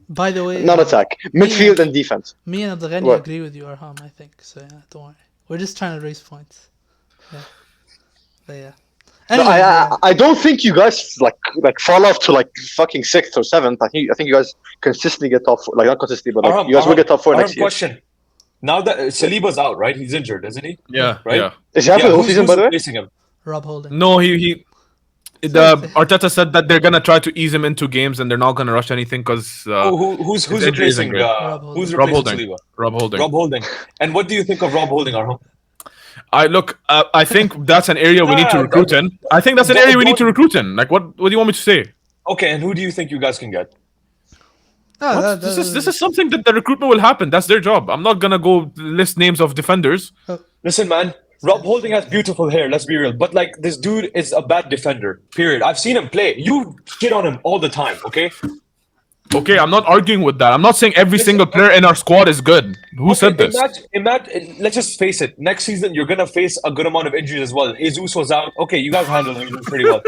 By the way, non-attack, midfield and defense. me and Abdelghani What? agree with you, Arham. I think so. Yeah, don't worry. We're just trying to raise points. Yeah. But yeah. No, Anyway, I don't think you guys like fall off to like fucking 6th or 7th. I think you guys consistently get top 4, like not consistently, but like you guys will get top 4 next year. Question. Now that Saliba's out, right? He's injured, isn't he? Yeah, Right? yeah. Is he out for the whole who's season, by the way? replacing him? Rob Holding. No, Arteta said that they're gonna try to ease him into games and they're not gonna rush anything because Who's his injury isn't replacing? great. Who's Rob replacing Holding. Saliba? Rob Holding. Rob Holding. And what do you think of Rob Holding, Arham? I think that's an area we need to Yeah, recruit in. I think that's an area we need to recruit in. Like, what do you want me to say? Okay, and who do you think you guys can get? Ah, This is something that the recruitment will happen. That's their job. I'm not gonna go list names of defenders. Listen, man. Rob Holding has beautiful hair, let's be real. But like this dude is a bad defender. Period. I've seen him play. You shit on him all the time, okay? Okay, I'm not arguing with that. I'm not saying every single player in our squad is good. Who said this? Let's just face it. Next season, you're gonna face a good amount of injuries as well. Jesus was out. Okay, you guys handled him pretty well.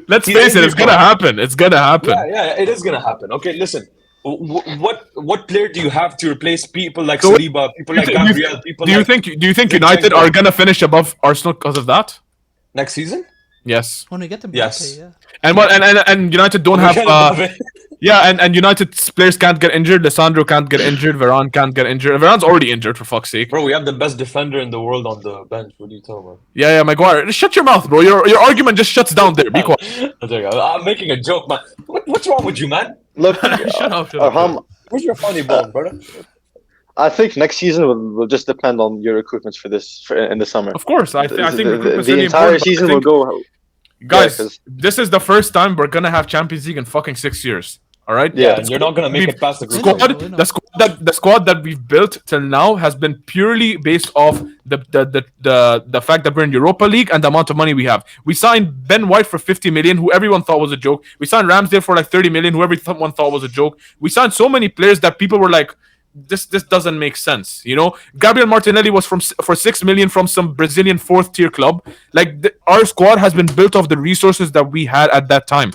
Let's He's face it. injured, It's gonna bro. happen. It's gonna happen. Yeah, it is gonna happen. Okay, listen. What player do you have to replace people like So Saliba, people like Gabriel, people Do you like think United are gonna finish above Arsenal because of that? next season? Yes. When we get them, Yes. yeah. And United don't have Get above it. and United's players can't get injured. Lissandro can't get injured. Varane can't get injured. Varane's already injured for fuck's sake. Bro, we have the best defender in the world on the bench. What are you talking about? Yeah, Maguire. Shut your mouth, bro. Your argument just shuts down there. Be quiet. I'm making a joke, man. What's wrong with you, man? Look, Shut up. Arham, Where's your funny bone, brother? I think next season will just depend on your recruitments in the summer. Of course, I think the recruitment's really entire important, but I season will think- go. Guys, 'cause- this is the first time we're gonna have Champions League in fucking 6 years. All right. Yeah, And you're not gonna make We've- it past the group. Squad- stage. We know. The squad that we've built till now has been purely based off the fact that we're in Europa League and the amount of money we have. We signed Ben White for 50 million, who everyone thought was a joke. We signed Ramsdale for like 30 million, who everyone thought was a joke. We signed so many players that people were like, this doesn't make sense. You know, Gabriel Martinelli was for 6 million from some Brazilian 4th-tier club. Like our squad has been built off the resources that we had at that time.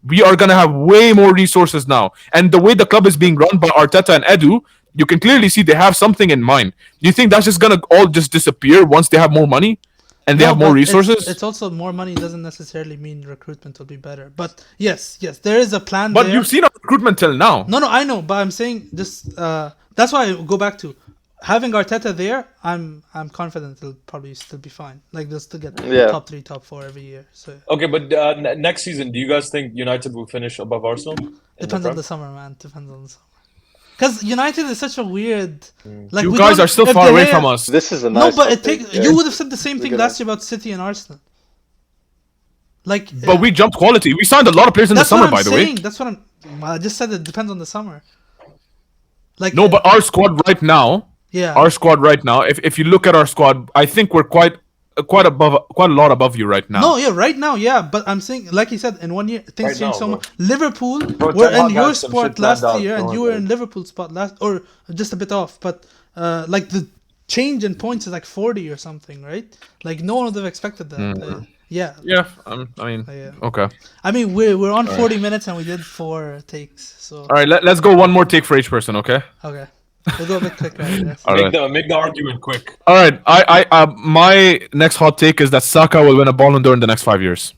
We are gonna have way more resources now, and the way the club is being run by Arteta and Edu, you can clearly see they have something in mind. Do you think that's just gonna all just disappear once they have more money and they No, have more but resources? It's also more money doesn't necessarily mean recruitment will be better. But yes, there is a plan But there. you've seen our recruitment till now. No, I know, but I'm saying this. That's why I go back to having Arteta there, I'm confident it'll probably still be fine. Like they'll still get top 3, top 4 every year. So okay, but next season, do you guys think United will finish above Arsenal? Depends on the summer, man. Depends on the summer. Because United is such a weird. Like you guys are still far away from us. This is a nice. No, but it takes. You would have said the same thing last year about City and Arsenal. Like, but we jumped quality. We signed a lot of players in the summer, by the way. That's what I just said. It depends on the summer. Like no, but our squad right now. Yeah. Our squad right now. If you look at our squad, I think we're quite a lot above you right now. No, yeah, right now, yeah. But I'm saying, like you said, in 1 year things change so much. Liverpool were in your spot last year, and you were in Liverpool's spot or just a bit off. But like the change in points is like 40 or something, right? Like no one would have expected that. Yeah. Yeah. I mean. Okay. I mean, we're on 40 minutes and we did 4 takes. So. All right. Let's go one more take for each person. Okay. Okay. We'll go a bit quick, right? Make the argument quick. All right. My next hot take is that Saka will win a Ballon d'Or in the next 5 years.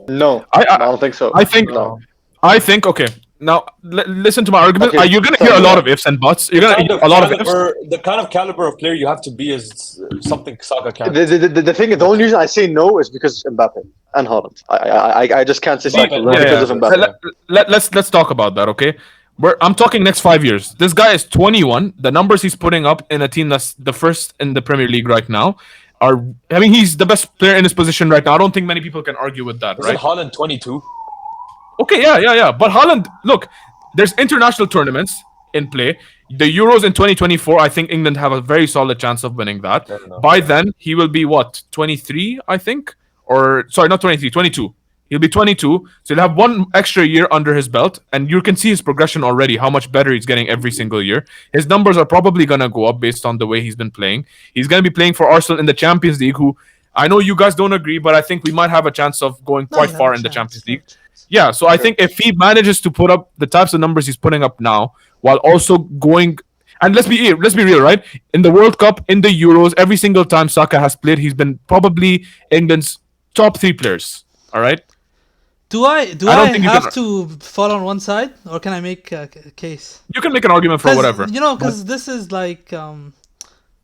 No, I don't think so. I think okay. Now listen to my argument. Okay, you're gonna hear a lot of ifs and buts. You're gonna hear a lot of ifs. The kind of caliber of player you have to be is something Saka can't. The thing, the only reason I say no is because Mbappe and Haaland. I just can't say Saka because of Mbappe. Let's talk about that, okay? I'm talking next 5 years. This guy is 21. The numbers he's putting up in a team that's the first in the Premier League right now are. I mean, he's the best player in his position right now. I don't think many people can argue with that, right? Isn't Haaland 22? Okay, yeah. But Haaland, look, there's international tournaments in play. The Euros in 2024, I think England have a very solid chance of winning that. By then, he will be what, 23, I think? Or, sorry, not 23, 22. He'll be 22, so he'll have 1 extra year under his belt, and you can see his progression already, how much better he's getting every single year. His numbers are probably going to go up based on the way he's been playing. He's going to be playing for Arsenal in the Champions League, who I know you guys don't agree, but I think we might have a chance of going quite far in the Champions League. Yeah, so I think if he manages to put up the types of numbers he's putting up now, while also going, and let's be real, right? In the World Cup, in the Euros, every single time Saka has played, he's been probably England's top 3 players. All right. Do I have to fall on one side, or can I make a case? You can make an argument for whatever. You know, because this is like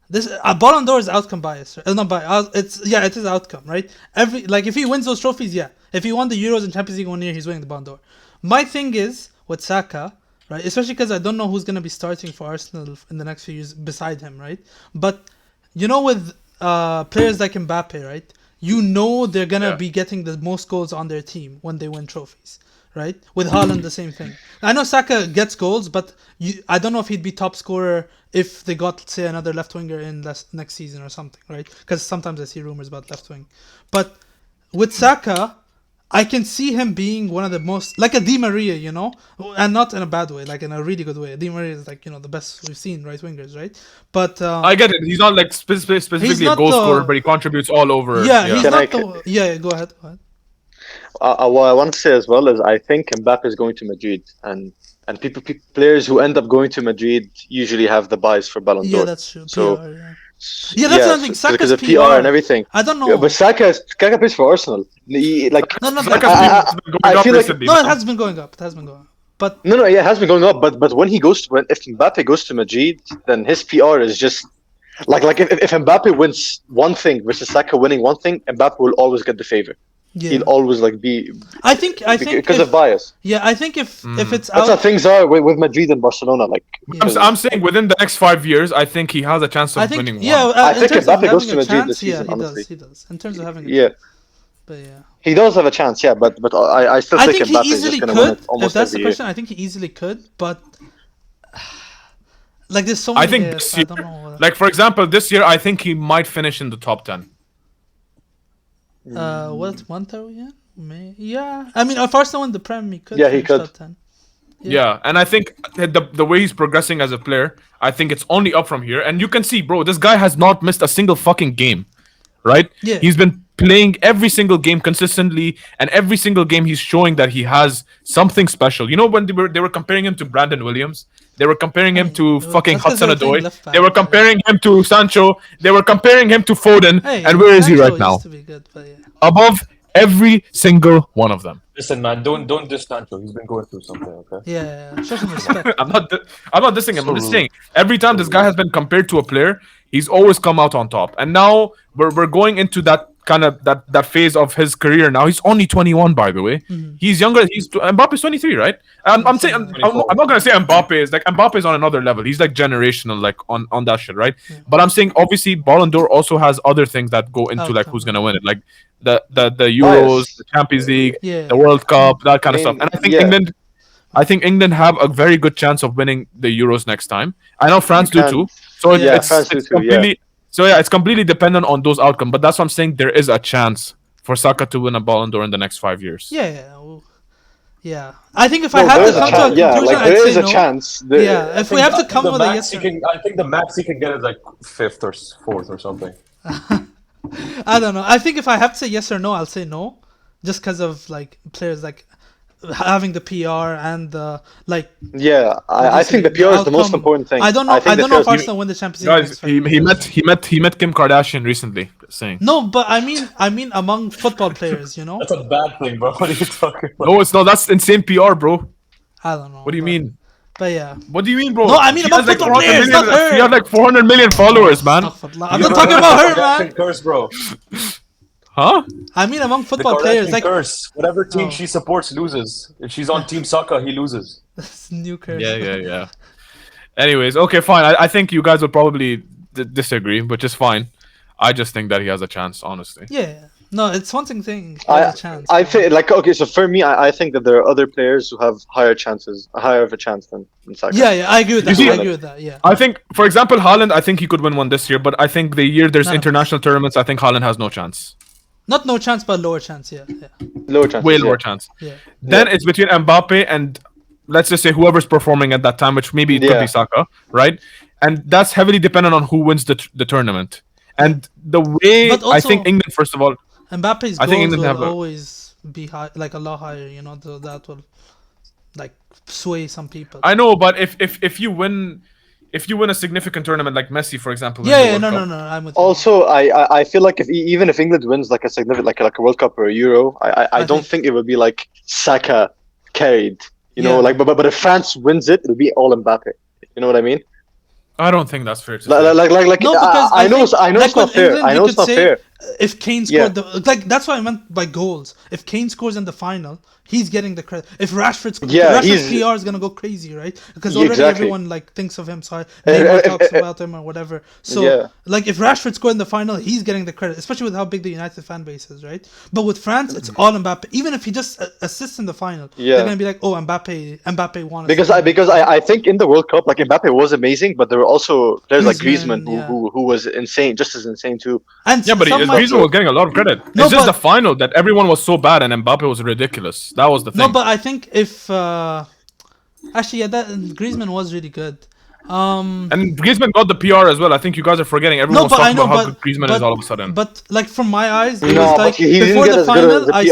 this Ballon d'Or is outcome bias. Right? Not bias. It is outcome, right? If he wins those trophies, yeah. If he won the Euros and Champions League 1 year, he's winning the Ballon d'Or. My thing is with Saka, right? Especially because I don't know who's gonna be starting for Arsenal in the next few years beside him, right? But you know, with players like Mbappe, right? You know they're gonna be getting the most goals on their team when they win trophies, right? With Haaland, the same thing. I know Saka gets goals, but I don't know if he'd be top scorer if they got, say, another left winger in next season or something, right? Because sometimes I see rumors about left wing. But with Saka, I can see him being one of the most, like a Di Maria, you know, and not in a bad way, like in a really good way. Di Maria is like, you know, the best we've seen right wingers, right? But I get it. He's not like specifically a goal scorer, but he contributes all over. Yeah, he's not the. Yeah, go ahead. What I want to say as well is I think Mbappe is going to Madrid, and players who end up going to Madrid usually have the bias for Ballon d'Or. Yeah, that's true. So. PR, yeah, that's the thing. Saka's because of PR and everything. I don't know. Yeah, but Saka plays for Arsenal. No. I feel like it has been going up. It has been going up. But no, yeah, it has been going up. But when if Mbappe goes to Madrid, then his PR is just like if Mbappe wins one thing versus Saka winning one thing, Mbappe will always get the favor. Yeah. He'll always be. I think because of bias. Yeah, I think if it's that's how things are with Madrid and Barcelona. Like I'm saying, within the next 5 years, I think he has a chance of winning one. Yeah, I think Mbappe goes to Madrid this season. He does. In terms of having a chance. But yeah. He does have a chance, yeah, but I still think Mbappe is just going to win it almost if that's every the question, year. I think he easily could, but like there's so many. I think this year, like for example, this year I think he might finish in the top 10. What month are we in? May? Yeah, I mean, if Arsenal win the Prem, he could. Yeah, he could. Top 10. Yeah, and I think the way he's progressing as a player, I think it's only up from here. And you can see, bro, this guy has not missed a single fucking game, right? Yeah. He's been playing every single game consistently, and every single game he's showing that he has something special. You know, when they were comparing him to Brandon Williams, they were comparing him to fucking Hudson-Odoi, they were comparing him to Sancho, they were comparing him to Foden, and where is he right now? Good, but yeah. Above Every single one of them. Listen, man, don't diss Sancho. He's been going through something. Okay. Yeah, show some respect. I'm not dissing him. So I'm just rude. saying every time this guy has been compared to a player, he's always come out on top. And now we're going into that kind of that phase of his career. Now he's only 21, by the way. He's younger. Mbappe's 23, right? I'm saying I'm not gonna say Mbappe is like Mbappe's on another level. He's like generational, like on that shit, right? But I'm saying obviously Ballon d'Or also has other things that go into like who's gonna win it, like the Euros, the Champions League, the World Cup, that kind of stuff. And I think England have a very good chance of winning the Euros next time. I know France do too. So it's completely it's completely dependent on those outcomes. But that's what I'm saying. There is a chance for Saka to win a Ballon d'Or in the next 5 years. Yeah. I think if I had to come to a conclusion, I'd there is say a no. chance. If we have to come with a yes or I think the max he can get is like 5th or 4th or something. I don't know. I think if I have to say yes or no, I'll say no, just because of like players like having the PR and the like. Yeah, I think the PR is the most important thing. I don't know. I don't know if Arsenal win the Champions League. Guys, he met Kim Kardashian recently. Saying no, but I mean among football players, you know. That's a bad thing, bro. What are you talking about? No, it's not. That's insane PR, bro. I don't know. What do you mean? But yeah. What do you mean, bro? No, I mean about football players, not her. She had like 400 million followers, man. I'm not talking about her, man. Curse, bro. Huh? I mean among football players, like curse. Whatever team she supports loses. If she's on Team Saka, he loses. New curse. Yeah. Anyways, okay, fine. I think you guys would probably disagree, which is fine. I just think that he has a chance, honestly. Yeah. No, it's one thing. He has a chance. I think so for me, I think that there are other players who have higher of a chance than Saka. Yeah, I agree with that. I agree with that. Yeah. I think, for example, Haaland, I think he could win one this year, but I think the year there's international tournaments, I think Haaland has no chance. Not no chance, but lower chance. Yeah. Lower chance. Way lower chance. Yeah. Then it's between Mbappe and let's just say whoever's performing at that time, which maybe it could be Saka, right? And that's heavily dependent on who wins the tournament. And the way also, I think England, first of all, Mbappe's goals will always be high, like a lot higher. You know, that will like sway some people. I know, but if you win a significant tournament like Messi, for example, no, I'm with you. Also, I feel like even if England wins like a significant like a World Cup or a Euro, I don't think it would be like Saka carried. You know, like but if France wins it, it'll be all Mbappe. You know what I mean? I don't think that's fair to say. Like no, because I know it's not fair. I know it's not fair. If Kane scored that's what I meant by goals. If Kane scores in the final, he's getting the credit. If Rashford scores, Rashford's PR is gonna go crazy, right? Because already everyone like thinks of him, so Neymar talks about him or whatever. So like if Rashford scored in the final, he's getting the credit, especially with how big the United fan base is, right? But with France, it's all Mbappe. Even if he just assists in the final, they're gonna be like, oh, Mbappe won. Because I think in the World Cup, like Mbappe was amazing, but there were also players like Griezmann who was insane, just as insane too. And but Griezmann was getting a lot of credit. It's just the final that everyone was so bad and Mbappe was ridiculous. That was the thing. No, but I think if actually, that Griezmann was really good. And Griezmann got the PR as well. I think you guys are forgetting. Everyone was talking about how good Griezmann is all of a sudden. But like from my eyes, it was like before the final, I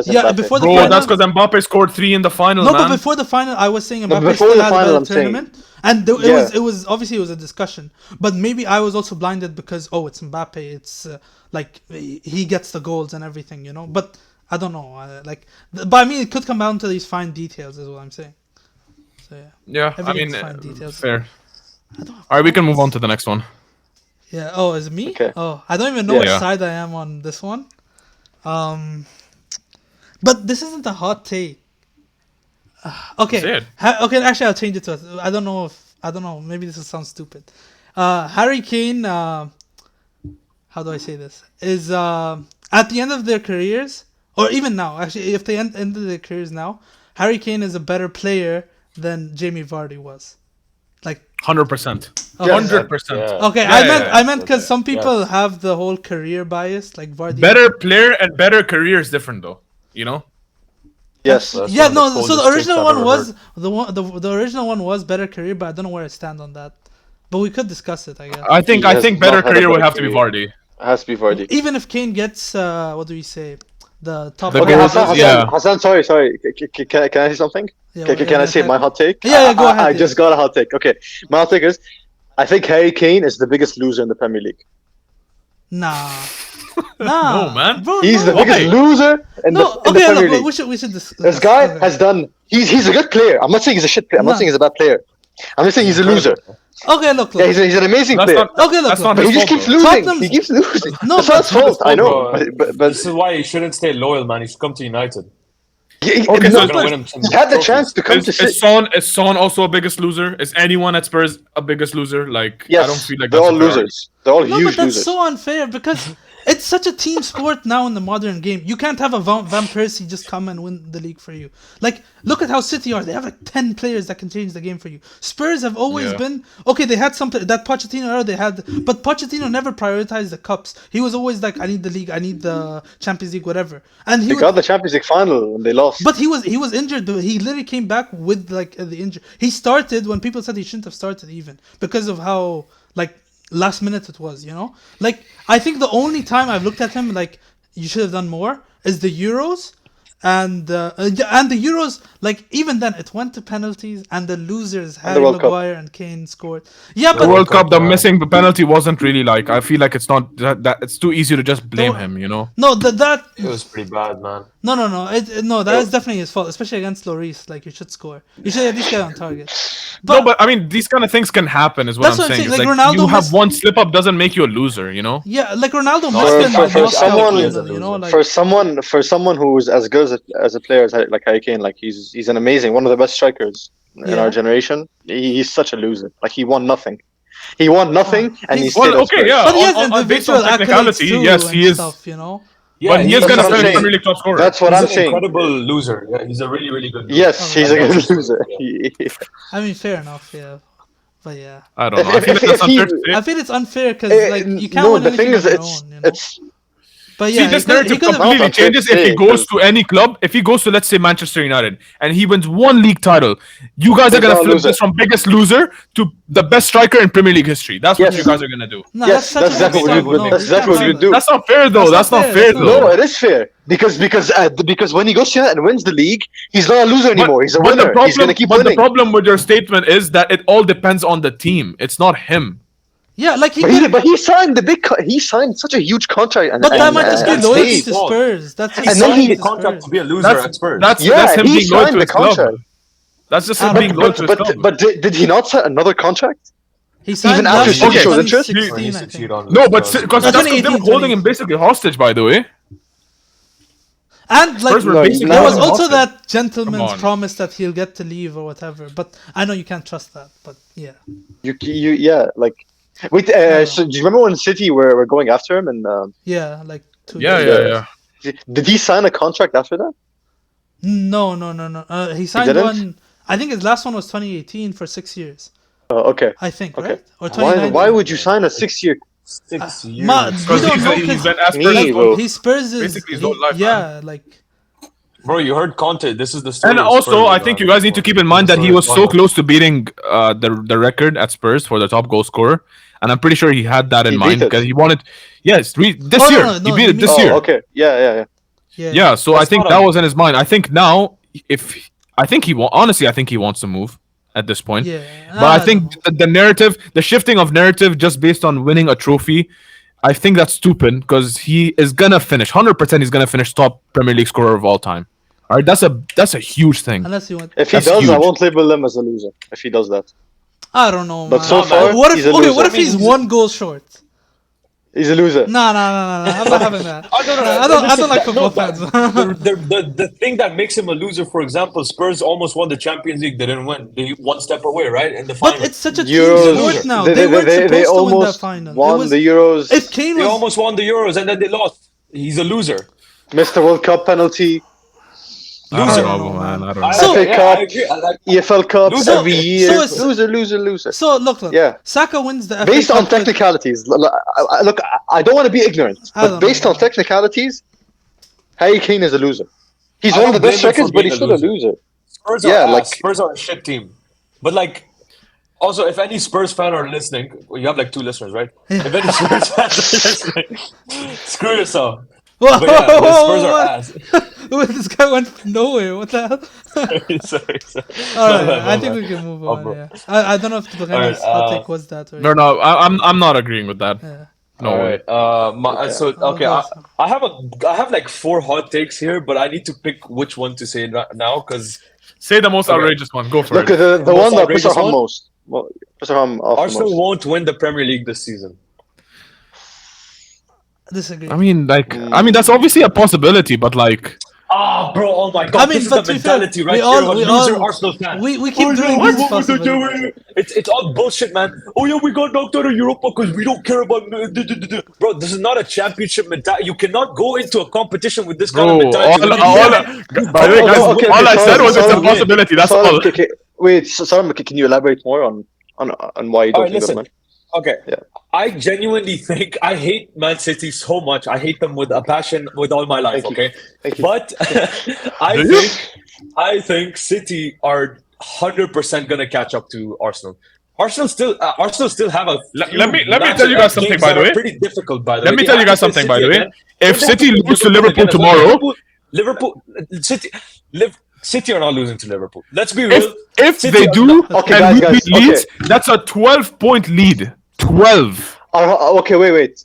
said before the final. That's because Mbappe scored 3 in the final. No, but before the final, I was saying Mbappe still had a better tournament. And it was obviously a discussion, but maybe I was also blinded because it's Mbappe. It's like he gets the goals and everything, you know. But I don't know, but I mean, it could come down to these fine details, is what I'm saying. So yeah, I mean, fair. All right, we can move on to the next one. Yeah. Oh, is it me? Okay. Oh, I don't even know which side I am on this one. But this isn't a hot take. Okay. Okay. Actually, I'll change it to. I don't know. Maybe this will sound stupid. Harry Kane. How do I say this? Is at the end of their careers, or even now. Actually, if they end their careers now, Harry Kane is a better player than Jamie Vardy was. Like 100%. 100%. Okay, I meant because some people have the whole career bias, like Vardy. Better player and better career is different, though. You know. Yes. Yeah. No. So the original one was the original one was better career, but I don't know where I stand on that. But we could discuss it, I guess. I think better career would have to be Vardy. It has to be Vardy. Even if Kane gets what do we say, the top. Hassan, sorry. Can I say something? Yeah, can I say my hot take? Yeah, go ahead. I just got a hot take. Okay, my hot take is, I think Harry Kane is the biggest loser in the Premier League. Nah. No, man. Bro, He's the no. biggest loser in the No, Premier look, League. we should This guy has done. He's a good player. I'm not saying he's a shit player. I'm not saying he's a bad player. I'm just saying he's a loser. Okay, look. Yeah, he's an amazing That's player. not. Okay, look, That's not look. But he his just fault, keeps though. losing. Tottenham's- He keeps losing. No, That's but- not his fault. I know. Bro, But this is why he shouldn't stay loyal, man. He should come to United. Okay, no, so but win him some he had the trophies. chance to come to City. Is Son also a biggest loser? Is anyone at Spurs a biggest loser? Like, Yes, I don't feel like they're that's all a priority. losers. They're all No, huge but that's losers. so unfair because it's such a team sport now in the modern game. You can't have a Van Persie just come and win the league for you. Like, look at how City are. They have like 10 players that can change the game for you. Spurs have always Yeah. been okay. They had some that Pochettino era. They had, but Pochettino never prioritized the cups. He was always like, I need the league, I need the Champions League, whatever. And he They would, got the Champions League final and they lost. but he was injured. He literally came back with like the injury. He started when people said he shouldn't have started even because of how like last minute it was. You know, like I think the only time I've looked at him like you should have done more is the Euros. And the Euros, like even then, it went to penalties, and the losers Harry World Cup. Maguire and Kane scored. Yeah, The but World Cup, the yeah. missing penalty wasn't really like. I feel like it's not that it's too easy to just blame Don't- him. You know. no, that It was pretty bad, man. no, that is definitely his fault, especially against Lloris. Like you should score, you should at least get on target. No, but I mean, these kind of things can happen. Is what That's I'm what I'm saying. saying, It's like, like Ronaldo you have missed- one slip up doesn't make you a loser. You know. Yeah, like Ronaldo For- must for- have for knocked out someone- London, you know, like for someone who's as good as a player like Harry Kane, like he's an amazing, one of the best strikers in Yeah. our generation. He's such a loser. Like he won nothing. He won nothing, and he he's- stayed Well, at okay, Spurs. yeah. but he has based on individual accolades technicality, too yes, and he is. stuff, you know. Yeah, But he is that's gonna what I'm finish saying. Premier League top scorer. That's what he's I'm an saying. incredible loser. Yeah, he's a really, really good loser. Yes, he's a good loser. I mean, fair enough, yeah. But yeah, I don't know. I If- feel if- like that's if he- unfair to say. I feel it's unfair because like you can't no, win the anything thing is, on your it's own, you know. it's But See, yeah, this he narrative could've- completely I'm changes if saying, he goes because- to any club. If he goes to, let's say, Manchester United, and he wins one league title, you guys are He's gonna not a flip loser. this from biggest loser to the best striker in Premier League history. That's what Yes. you guys are gonna do. No, Yes, such that's a exactly big what step. we would- No, that's you exactly can't what have we that. do. That's not fair, though. That's That's not not fair, fair, that's not though. No, it is fair because when he goes to and wins the league, he's not a loser anymore. He's a but winner. He's gonna keep but winning. the problem with your statement is that it all depends on the team. It's not him. Yeah, like he But he signed he signed such a huge contract, and But that might just be and loyalty stayed. to Spurs. That's He his And then signed he- the to contract Spurs. to be a loser That's at Spurs. that's Yeah, him he being loyal signed to the his club. contract. That's just him But- being loyal to his club. But did he not sign another contract? He signed after last City year, showed interest? 2016, He I used to think. cheat on No, but Spurs. because No, they were 2018, holding him basically hostage, by the way. And like Spurs were No, basically there was holding him also hostage. that gentleman's on. promise that he'll get to leave or whatever. But I know you can't trust that. But yeah, You yeah, like wait. So do you remember when City were going after him? And yeah, like 2 Yeah, years. yeah. did he sign a contract after that? No. He signed didn't? one. I think his last one was 2018 for 6 years. Oh, okay. I think, Okay. right? Or Why 2019. would you sign a 6-year? 6 years. Ma- we Because don't know he's 'cause been as Me, per bro. he Spurs is Basically his whole life, yeah, like Bro, you heard Conte. This is the story. And of also, Spurs, I think you guys need to keep in mind that he was so close to beating the record at Spurs for the top goal scorer, and I'm pretty sure he had that in He mind beat it. because he wanted. Yes, this Oh, no, year no, he no, beat he it this means- year. Oh, okay. Yeah. Yeah, so I That's think not that a- was in his mind. I think now, honestly, I think he wants to move at this point. yeah. But I think the narrative, the shifting of narrative, just based on winning a trophy, I think that's stupid because he is gonna finish 100%. He's gonna finish top Premier League scorer of all time. All right, that's a huge thing. unless you want, If he That's does, I huge. won't label him as a loser. If he does that, I don't know. But man. so far, what if he's a okay? loser. What if I mean, he's he's- one goal short? he's a loser. No. I'm not having that. Oh, no, I don't like football no, fans. the thing that makes him a loser, for example, Spurs almost won the Champions League. They didn't win. They one step away, right? In the final. But it's such a team Euros. sport now. They, They weren't supposed they to win that almost final. It won was, the Euros. if Kane They was almost won the Euros and then they lost. He's a loser. Missed the World Cup penalty. I Loser. don't know, man. I don't know. So- FA Cup. I agree. I like EFL Cups Loser. every year. So it's- Loser. so look. Yeah. Saka wins the FA Based Cup on with- technicalities, look, I don't want to be ignorant, I but don't based know. on technicalities, Harry Kane is a loser. He's I one of the don't best blame him for strikers, but being he's a still a loser. Spurs Yeah, are like- ass. Spurs are a shit team. But like, also, if any Spurs fan are listening, well, you have like 2 listeners, right? If any Spurs fans are listening, screw yourself. Whoa, But yeah, the Spurs are what? ass. This guy went nowhere. What the hell? sorry. All right, My I think bad. we can move Oh, on. bro. Yeah, I don't know if the Alright, hot take was that or No, I'm not agreeing with that. Yeah. No All way. right. So okay, go. I have like 4 hot takes here, but I need to pick which one to say now because Say the most Okay. outrageous one. Go for Look, it. the most one that puts outrageous our hum one? most. Well, puts our hum off the Arsenal most. won't win the Premier League this season. Disagree. I mean, that's obviously a possibility, but like, Ah, bro! Oh my God! I mean, This is but the to be fair, mentality we right here all- of a we loser all- Arsenal fan. we keep Oh, doing yeah, this we won't do possibility. it. It's all bullshit, man. Oh yeah, we got knocked out of Europa because we don't care about. Bro, this is not a championship mentality. You cannot go into a competition with this kind of bro, mentality. When you by the way, guys, Okay, all I said Salam, was it's a Salam, possibility. That's Salam, all. wait, Salam, can you elaborate more on why you don't All right, think listen. that, man? Okay. Yeah. I genuinely think I hate Man City so much. I hate them with a passion with all my life, Thank you. okay? Thank you. But I think City are 100% going to catch up to Arsenal. Arsenal still have a few Let me matches tell you guys and something, games by that the are way. pretty difficult, by the way. Let me They tell you have guys to play something, by City the way. again. If Then they have to City play lose to Liverpool again as well. tomorrow, City are not losing to Liverpool. Let's be real. if City they are do, not- Okay, and guys, we beat okay. Leeds, that's a 12-point lead. 12. Okay, wait.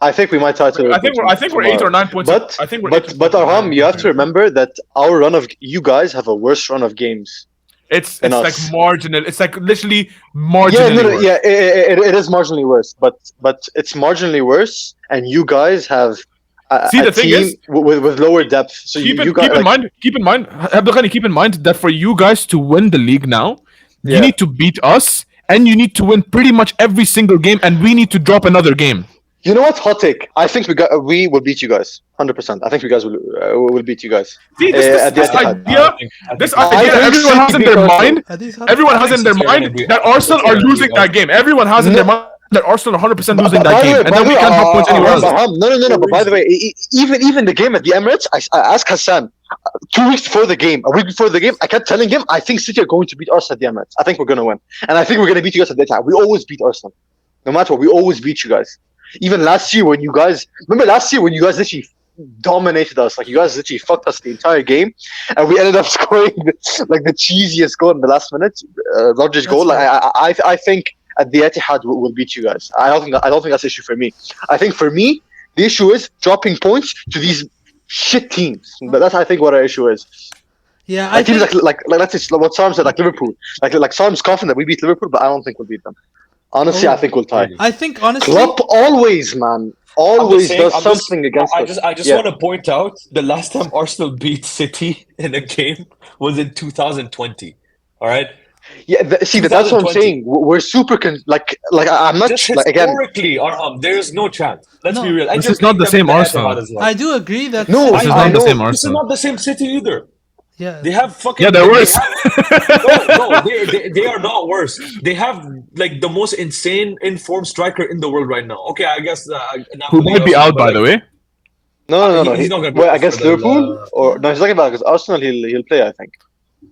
I think we might tie to. I think we're 8 or 9 points. But I think we're 8 or 9 but Arham, points. you have to remember that our run of you guys have a worse run of games. It's than like us. marginal. It's like literally marginally worse. It is marginally worse, but it's marginally worse, and you guys have See, a the thing team is, with lower depth. So keep you in guys mind, Abdelghani, keep in mind that for you guys to win the league now, Yeah. you need to beat us, and you need to win pretty much every single game, and we need to drop another game. You know what? Hot take. I think we will beat you guys. 100%. I think you guys will beat you guys. See, this at the Etihad. idea, everyone has in their mind. Are these hot Everyone takes? has in their City are gonna mind be- that Arsenal City are are gonna be losing that game. Everyone has in their mind that Arsenal are 100% losing that game, and then we can't drop points anywhere else. No. But by the way, even the game at the Emirates, I asked Hassan 2 weeks before the game, a week before the game. I kept telling him I think City are going to beat Arsenal at the Emirates. I think we're going to win, and I think we're going to beat you guys at that time. We always beat Arsenal, no matter what. We always beat you guys. Even last year when you guys literally dominated us, like you guys literally fucked us the entire game, and we ended up scoring like the cheesiest goal in the last minute, Rodgers' goal. Like I think at the Etihad we'll beat you guys. I don't think that's the issue for me. I think for me the issue is dropping points to these shit teams. But that's I think what our issue is. Yeah, I Like teams think, like that's just what Sam said, like Liverpool. Like Sam's confident that we beat Liverpool, but I don't think we'll beat them. Honestly, I think we'll tie. I think honestly, Klopp always, man, always does something against us. I just want to point out the last time Arsenal beat City in a game was in 2020. All right. Yeah, that's what I'm 2020. saying. We're super I'm not Just like again. historically, there is no chance. Let's No. be real. And This you're is not the playing them same in Arsenal. Etihad as well. I do agree that No, This is I not the know. same This is Arsenal. not the same City either. yeah, They have fucking. Yeah, they're they worse. No, they are not worse. They have like the most insane informed striker in the world right now. Okay, I guess Who might be out, by the way. No. He's not gonna be Wait, out against for the, Liverpool or no? He's talking about against Arsenal. He'll play, I think.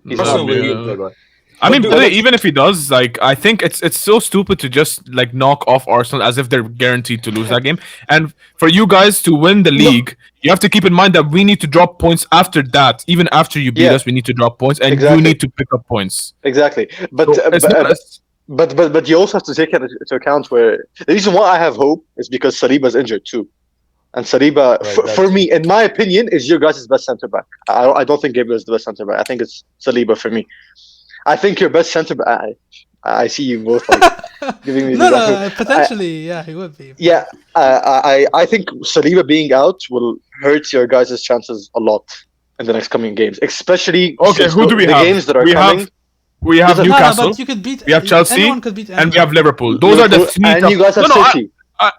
He's Arsenal not- will play, right? I mean, But by the way, dude, even if he does, like, I think it's so stupid to just like knock off Arsenal as if they're guaranteed to lose that game. And for you guys to win the league, you have to keep in mind that we need to drop points after that. Even after you beat Yeah. us, we need to drop points, and Exactly. you need to pick up points. Exactly, but So it's not- but you also have to take into account where the reason why I have hope is because Saliba's injured too, and Saliba, Right, for me, in my opinion, is your guys' best centre back. I don't think Gabriel is the best centre back. I think it's Saliba for me. I think your best centre back. I see you both like giving me the no, potentially, yeah, he would be. Yeah, I think Saliba being out will hurt your guys' chances a lot in the next coming games, especially Okay, since who do we the have? games that are We have- coming. We have No, no, Newcastle, but you could beat. we have Chelsea, Anyone could beat. and we have Liverpool. Those are the three. and you guys have No, City.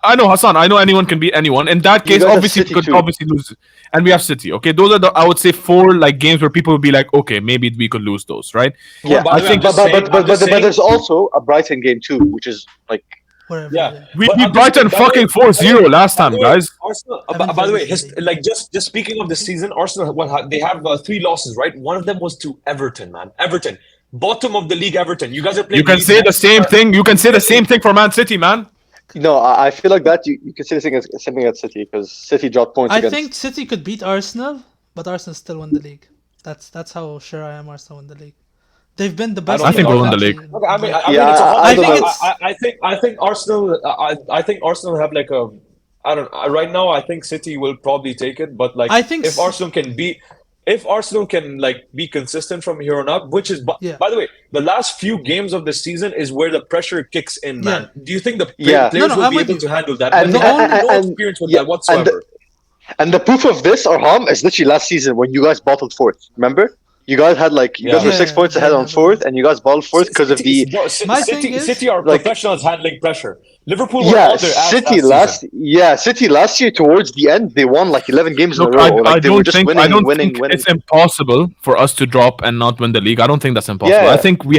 I know, Hassan. I know anyone can beat anyone. In that You case, guys have obviously, we City could too. obviously lose. And we have City. Okay, those are the, I would say, 4 like games where people would be like, okay, maybe we could lose those, right? Yeah, by the way, think- I'm just saying- I'm but just saying- there's also a Brighton game too, which is like Whatever. Yeah. We But beat I'm just- Brighton by the way- fucking 4-0 last by time, the way, guys. Arsenal. Haven't By the way, played this league. like just speaking of the season, Arsenal. They have 3 losses, right? One of them was to Everton, man. Everton, bottom of the league. Everton. You guys are playing. You can Leeds say the next. same thing. You can say the same thing for Man City, man. no. I feel like that you can say the thing as something at City because City dropped points I against. think City could beat Arsenal, but Arsenal still win the league. That's how sure I am Arsenal win the league. They've been the best. I think we'll win the league. Okay, I mean, Yeah, it's a hot I take. don't know. I think Arsenal. I think Arsenal have like a. I don't. Right now, I think City will probably take it. But like, I think if Arsenal can be, if Arsenal can like be consistent from here on out, which is Yeah. by the way, the last few games of the season is where the pressure kicks in, man. Yeah. Do you think the Yeah. players will I'm be with able you. to handle that? And- When they have no and- experience with yeah, that whatsoever. And the proof of this, Arham, is literally last season when you guys bottled fourth. Remember? You guys had you guys were Yeah. 6 points ahead Yeah, on fourth, and you guys bottled fourth because of the My thing is- City are like- professionals handling pressure. Liverpool were on their ass City last year towards the end they won 11 games Look, in a row. I They were don't just think winning. it's impossible for us to drop and not win the league. I don't think that's impossible. Yeah. I think we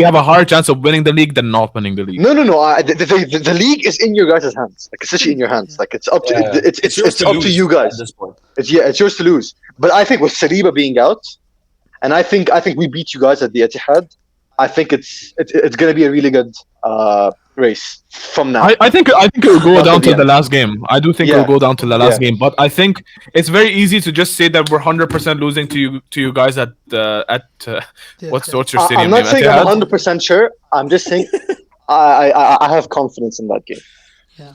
have a higher chance of winning the league than not winning the league. No. The league is in your guys' hands. It's literally in your hands. It's up to it's up to you guys. at this point. It's yours to lose. But I think with Saliba being out, and I think we beat you guys at the Etihad. I think it's gonna be a really good race from now. I think it will go Not down at the to the end. last game. I do think it Yeah. will go down to the last Yeah. game, but I think it's very easy to just say that we're 100% losing to you guys at what's your stadium I'm not name? saying I'm Etihad? 100% sure. I'm just saying I have confidence in that game. Yeah.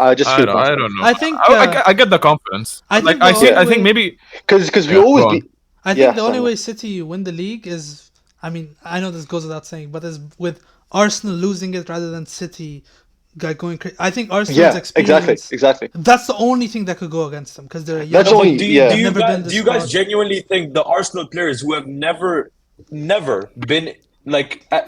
I just feel I don't know. I think, I get the confidence. I think I the see. only I think way- maybe because we Yeah, always go on. be. I think Yeah, the only sorry. way City win the league is, I mean, I know this goes without saying, but is with Arsenal losing it rather than City going crazy. I think Arsenal's Yeah, experience. exactly. That's the only thing that could go against them because they're a young That's No, only- but do yeah. you, Never been guys, this do you guys far. genuinely think the Arsenal players who have never been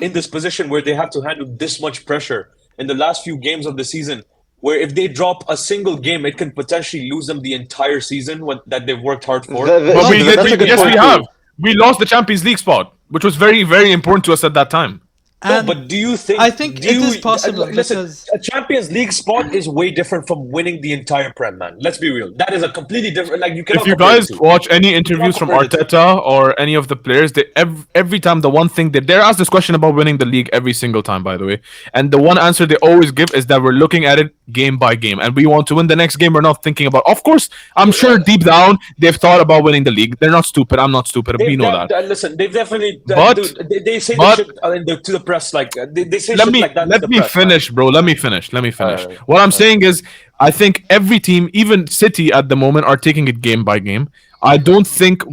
in this position where they have to handle this much pressure in the last few games of the season, where if they drop a single game, it can potentially lose them the entire season that they've worked hard for? The- the- but that's a good yes, point we too. have. We lost the Champions League spot, which was very, very important to us at that time. No, And but do you think? I think do it you- is possible Listen, because- a Champions League spot is way different from winning the entire Prem, man. Let's be real. That is a completely different. Like you cannot. If you compare guys the two. watch any interviews from compare the two. Arteta or any of the players, they every time the one thing they're asked this question about winning the league every single time, by the way, and the one answer they always give is that we're looking at it game by game, and we want to win the next game. We're not thinking about. Of course, I'm sure deep down they've thought about winning the league. They're not stupid. I'm not stupid. We know that. Listen, they've definitely. But- Dude, they say but- this shit to the press. Like they say Let shit me like that. to let the me press, man. finish, bro. Let me finish. Alright. What I'm saying is, I think every team, even City at the moment, are taking it game by game. I don't think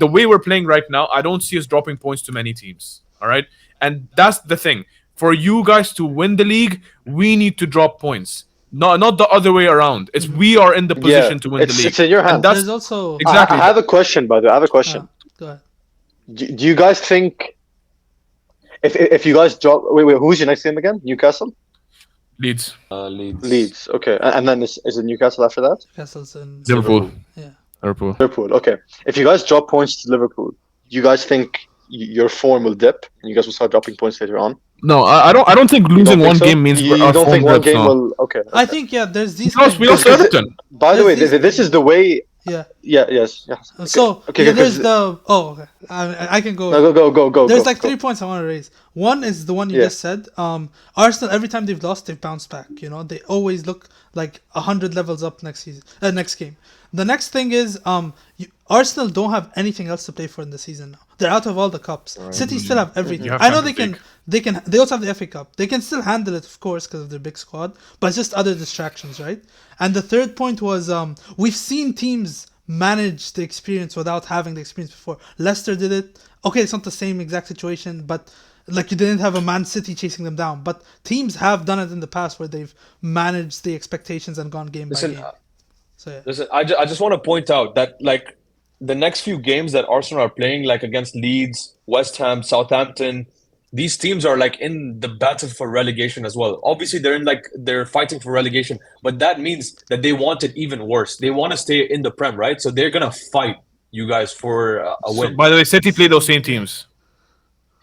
the way we're playing right now, I don't see us dropping points to many teams. All right, and that's the thing. For you guys to win the league, we need to drop points. Not the other way around. It's we are in the position to win the league. It's in your hands. And that's there's also exactly. I have a question, by the way. I have a question. Go ahead. Do you guys think if you guys drop? Wait. Who's your next game again? Newcastle. Leeds, Leeds. Okay, and then is it Newcastle after that? Castles and Liverpool, yeah. Liverpool. Liverpool. Okay. If you guys drop points to Liverpool, do you guys think your form will dip and you guys will start dropping points later on? No, I don't think You losing don't one think so? game means you our don't form think one dips, game no. will. Okay. I think there's these. We lost Because- Everton. By the way, There's this is the way. Yeah. Yeah. Yes. Yes. So Okay, yeah, because- there's the okay. I can go. No, go. There's go, like go. 3 points I want to raise. One is the one you Yeah. just said. Arsenal, every time they've lost, they've bounced back. You know, they always look like 100 levels up next season. Next game. The next thing is Arsenal don't have anything else to play for in the season now. They're out of all the cups. City still have everything. You have I know they Champions can. They also have the FA Cup. They can still handle it, of course, because of their big squad. But it's just other distractions, right? And the third point was we've seen teams manage the experience without having the experience before. Leicester did it. Okay, it's not the same exact situation, but like you didn't have a Man City chasing them down. But teams have done it in the past where they've managed the expectations and gone game Listen, by game. So yeah. Listen, I just want to point out that like the next few games that Arsenal are playing, like against Leeds, West Ham, Southampton, these teams are like in the battle for relegation as well. Obviously, they're fighting for relegation, but that means that they want it even worse. They want to stay in the Prem, right? So they're gonna fight you guys for a So, win. by the way, City play those same teams.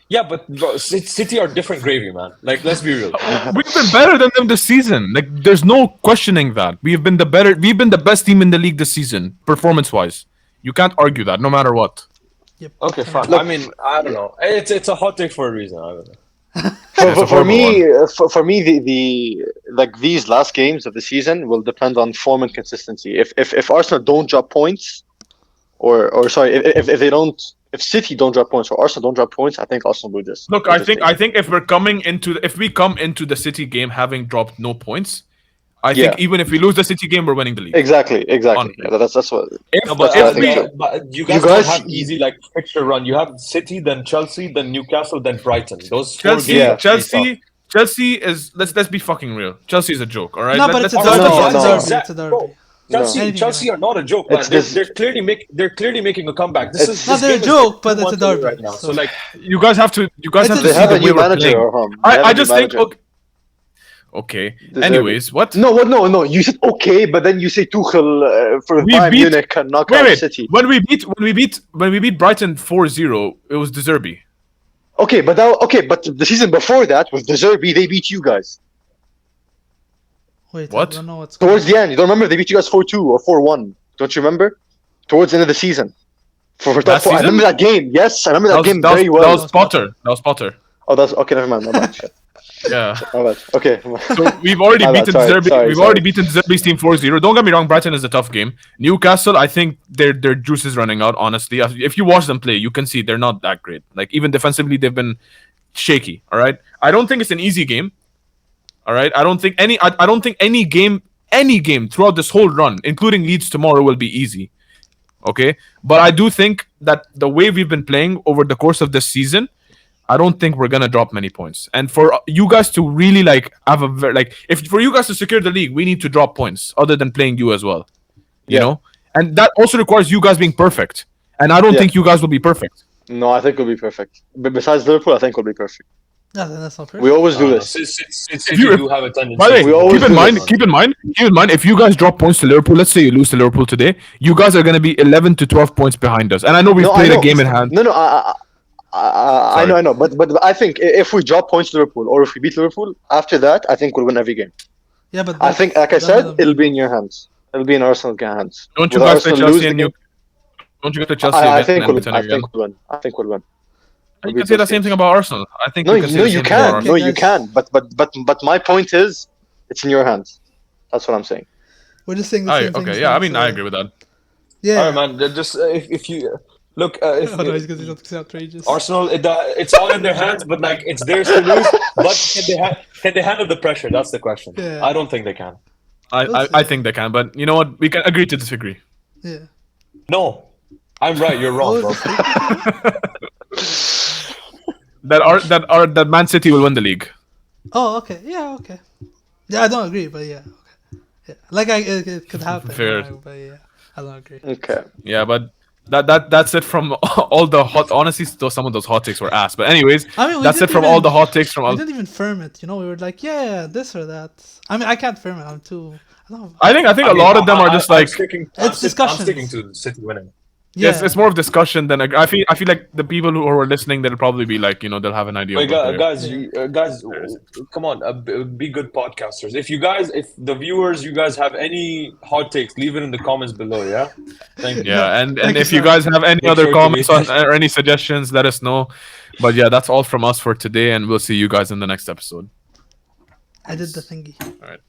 Yeah, but bro, City are different gravy, man. Like, let's be real. We've been better than them this season. Like, there's no questioning that. We've been the best team in the league this season, performance-wise. You can't argue that, no matter what. Yep. Okay, fine. I mean, I don't know. It's a hot take for a reason. I don't know. it's a For me, horrible for me, the like these last games of the season will depend on form and consistency. If Arsenal don't drop points, or sorry, if if City don't drop points or Arsenal don't drop points, I think Arsenal will just. Look, I think if we come into the City game having dropped no points, I think even if we lose the City game, we're winning the league. Exactly. Yeah, that's what. But you guys don't have easy like fixture run. You have City, then Chelsea, then Newcastle, then Brighton. Those Chelsea is let's be fucking real. Chelsea is a joke, all right? No, but it's a derby. Chelsea are not a joke, man. They're clearly making a comeback. Not a joke, but it's a derby right now. So like, you guys have to They have a new manager. I just think okay. Anyways, what? No. You said okay, but then you say Tuchel for Bayern Munich and knock out City. When we beat Brighton 4-0, it was De Zerbi. Okay, but the season before that with De Zerbi, they beat you guys. Wait, what? I don't know what's towards the end. You don't remember they beat you guys 4-2 or 4-1? Don't you remember? Towards the end of the season. I remember that game. Yes, I remember that game very well. That was Potter. Oh, that's okay. Never mind. Yeah. Okay. So we've already beaten Zerbi. We've already beaten Zerbi's team 4-0. Don't get me wrong, Brighton is a tough game. Newcastle, I think their juice is running out, honestly. If you watch them play, you can see they're not that great. Like even defensively, they've been shaky. All right. I don't think it's an easy game. All right. I don't think any game throughout this whole run, including Leeds tomorrow, will be easy. Okay. But I do think that the way we've been playing over the course of this season, I don't think we're gonna drop many points. And for you guys to really have for you guys to secure the league, we need to drop points other than playing you as well. You know? And that also requires you guys being perfect. And I don't think you guys will be perfect. No, I think we'll be perfect. But besides Liverpool, I think we'll be perfect. No, that's not perfect. We always do this. You do have a tendency. By the way, keep in mind, if you guys drop points to Liverpool, let's say you lose to Liverpool today, you guys are gonna be 11 to 12 points behind us. And I know we've played a game in hand. I know, but I think if we drop points to Liverpool or if we beat Liverpool, after that, I think we'll win every game. Yeah, but I think, like I said, it'll be in your hands. It'll be in Arsenal's hands. Don't you guys play Chelsea and Don't you go to Chelsea? I think we'll win. You can say the same thing about Arsenal. I think you can. But my point is, it's in your hands. That's what I'm saying. We're just saying the same thing. Okay, yeah, I mean, I agree with that. Yeah. All right, man. Just if you look, outrageous. Arsenal, it's all in their hands, but like it's theirs to lose. But can they handle the pressure? That's the question. Yeah. I don't think they can. I think they can, but you know what? We can agree to disagree. Yeah. No, I'm right. You're wrong, bro. that Man City will win the league. Oh, okay. Yeah, okay. Yeah, I don't agree, but yeah. Okay. Yeah. Like it could happen. Fair. But yeah, I don't agree. Okay. Yeah, but that's it from all the hot. Honestly, some of those hot takes were ass. But anyways, that's it from all the hot takes from all. We didn't even firm it. You know, we were like, yeah, this or that. I mean, I can't firm it. I'm too. I think a lot of them are just like it's discussion. I'm sticking to City winning. Yeah. Yes, it's more of discussion than I feel like the people who are listening, they'll probably be like, you know, they'll have an idea. Wait, guys, come on, be good podcasters. If the viewers, you guys have any hot takes, leave it in the comments below. Yeah, thank you. Yeah, and if you guys have any other comments or any suggestions, let us know. But yeah, that's all from us for today, and we'll see you guys in the next episode. I did the thingy. All right.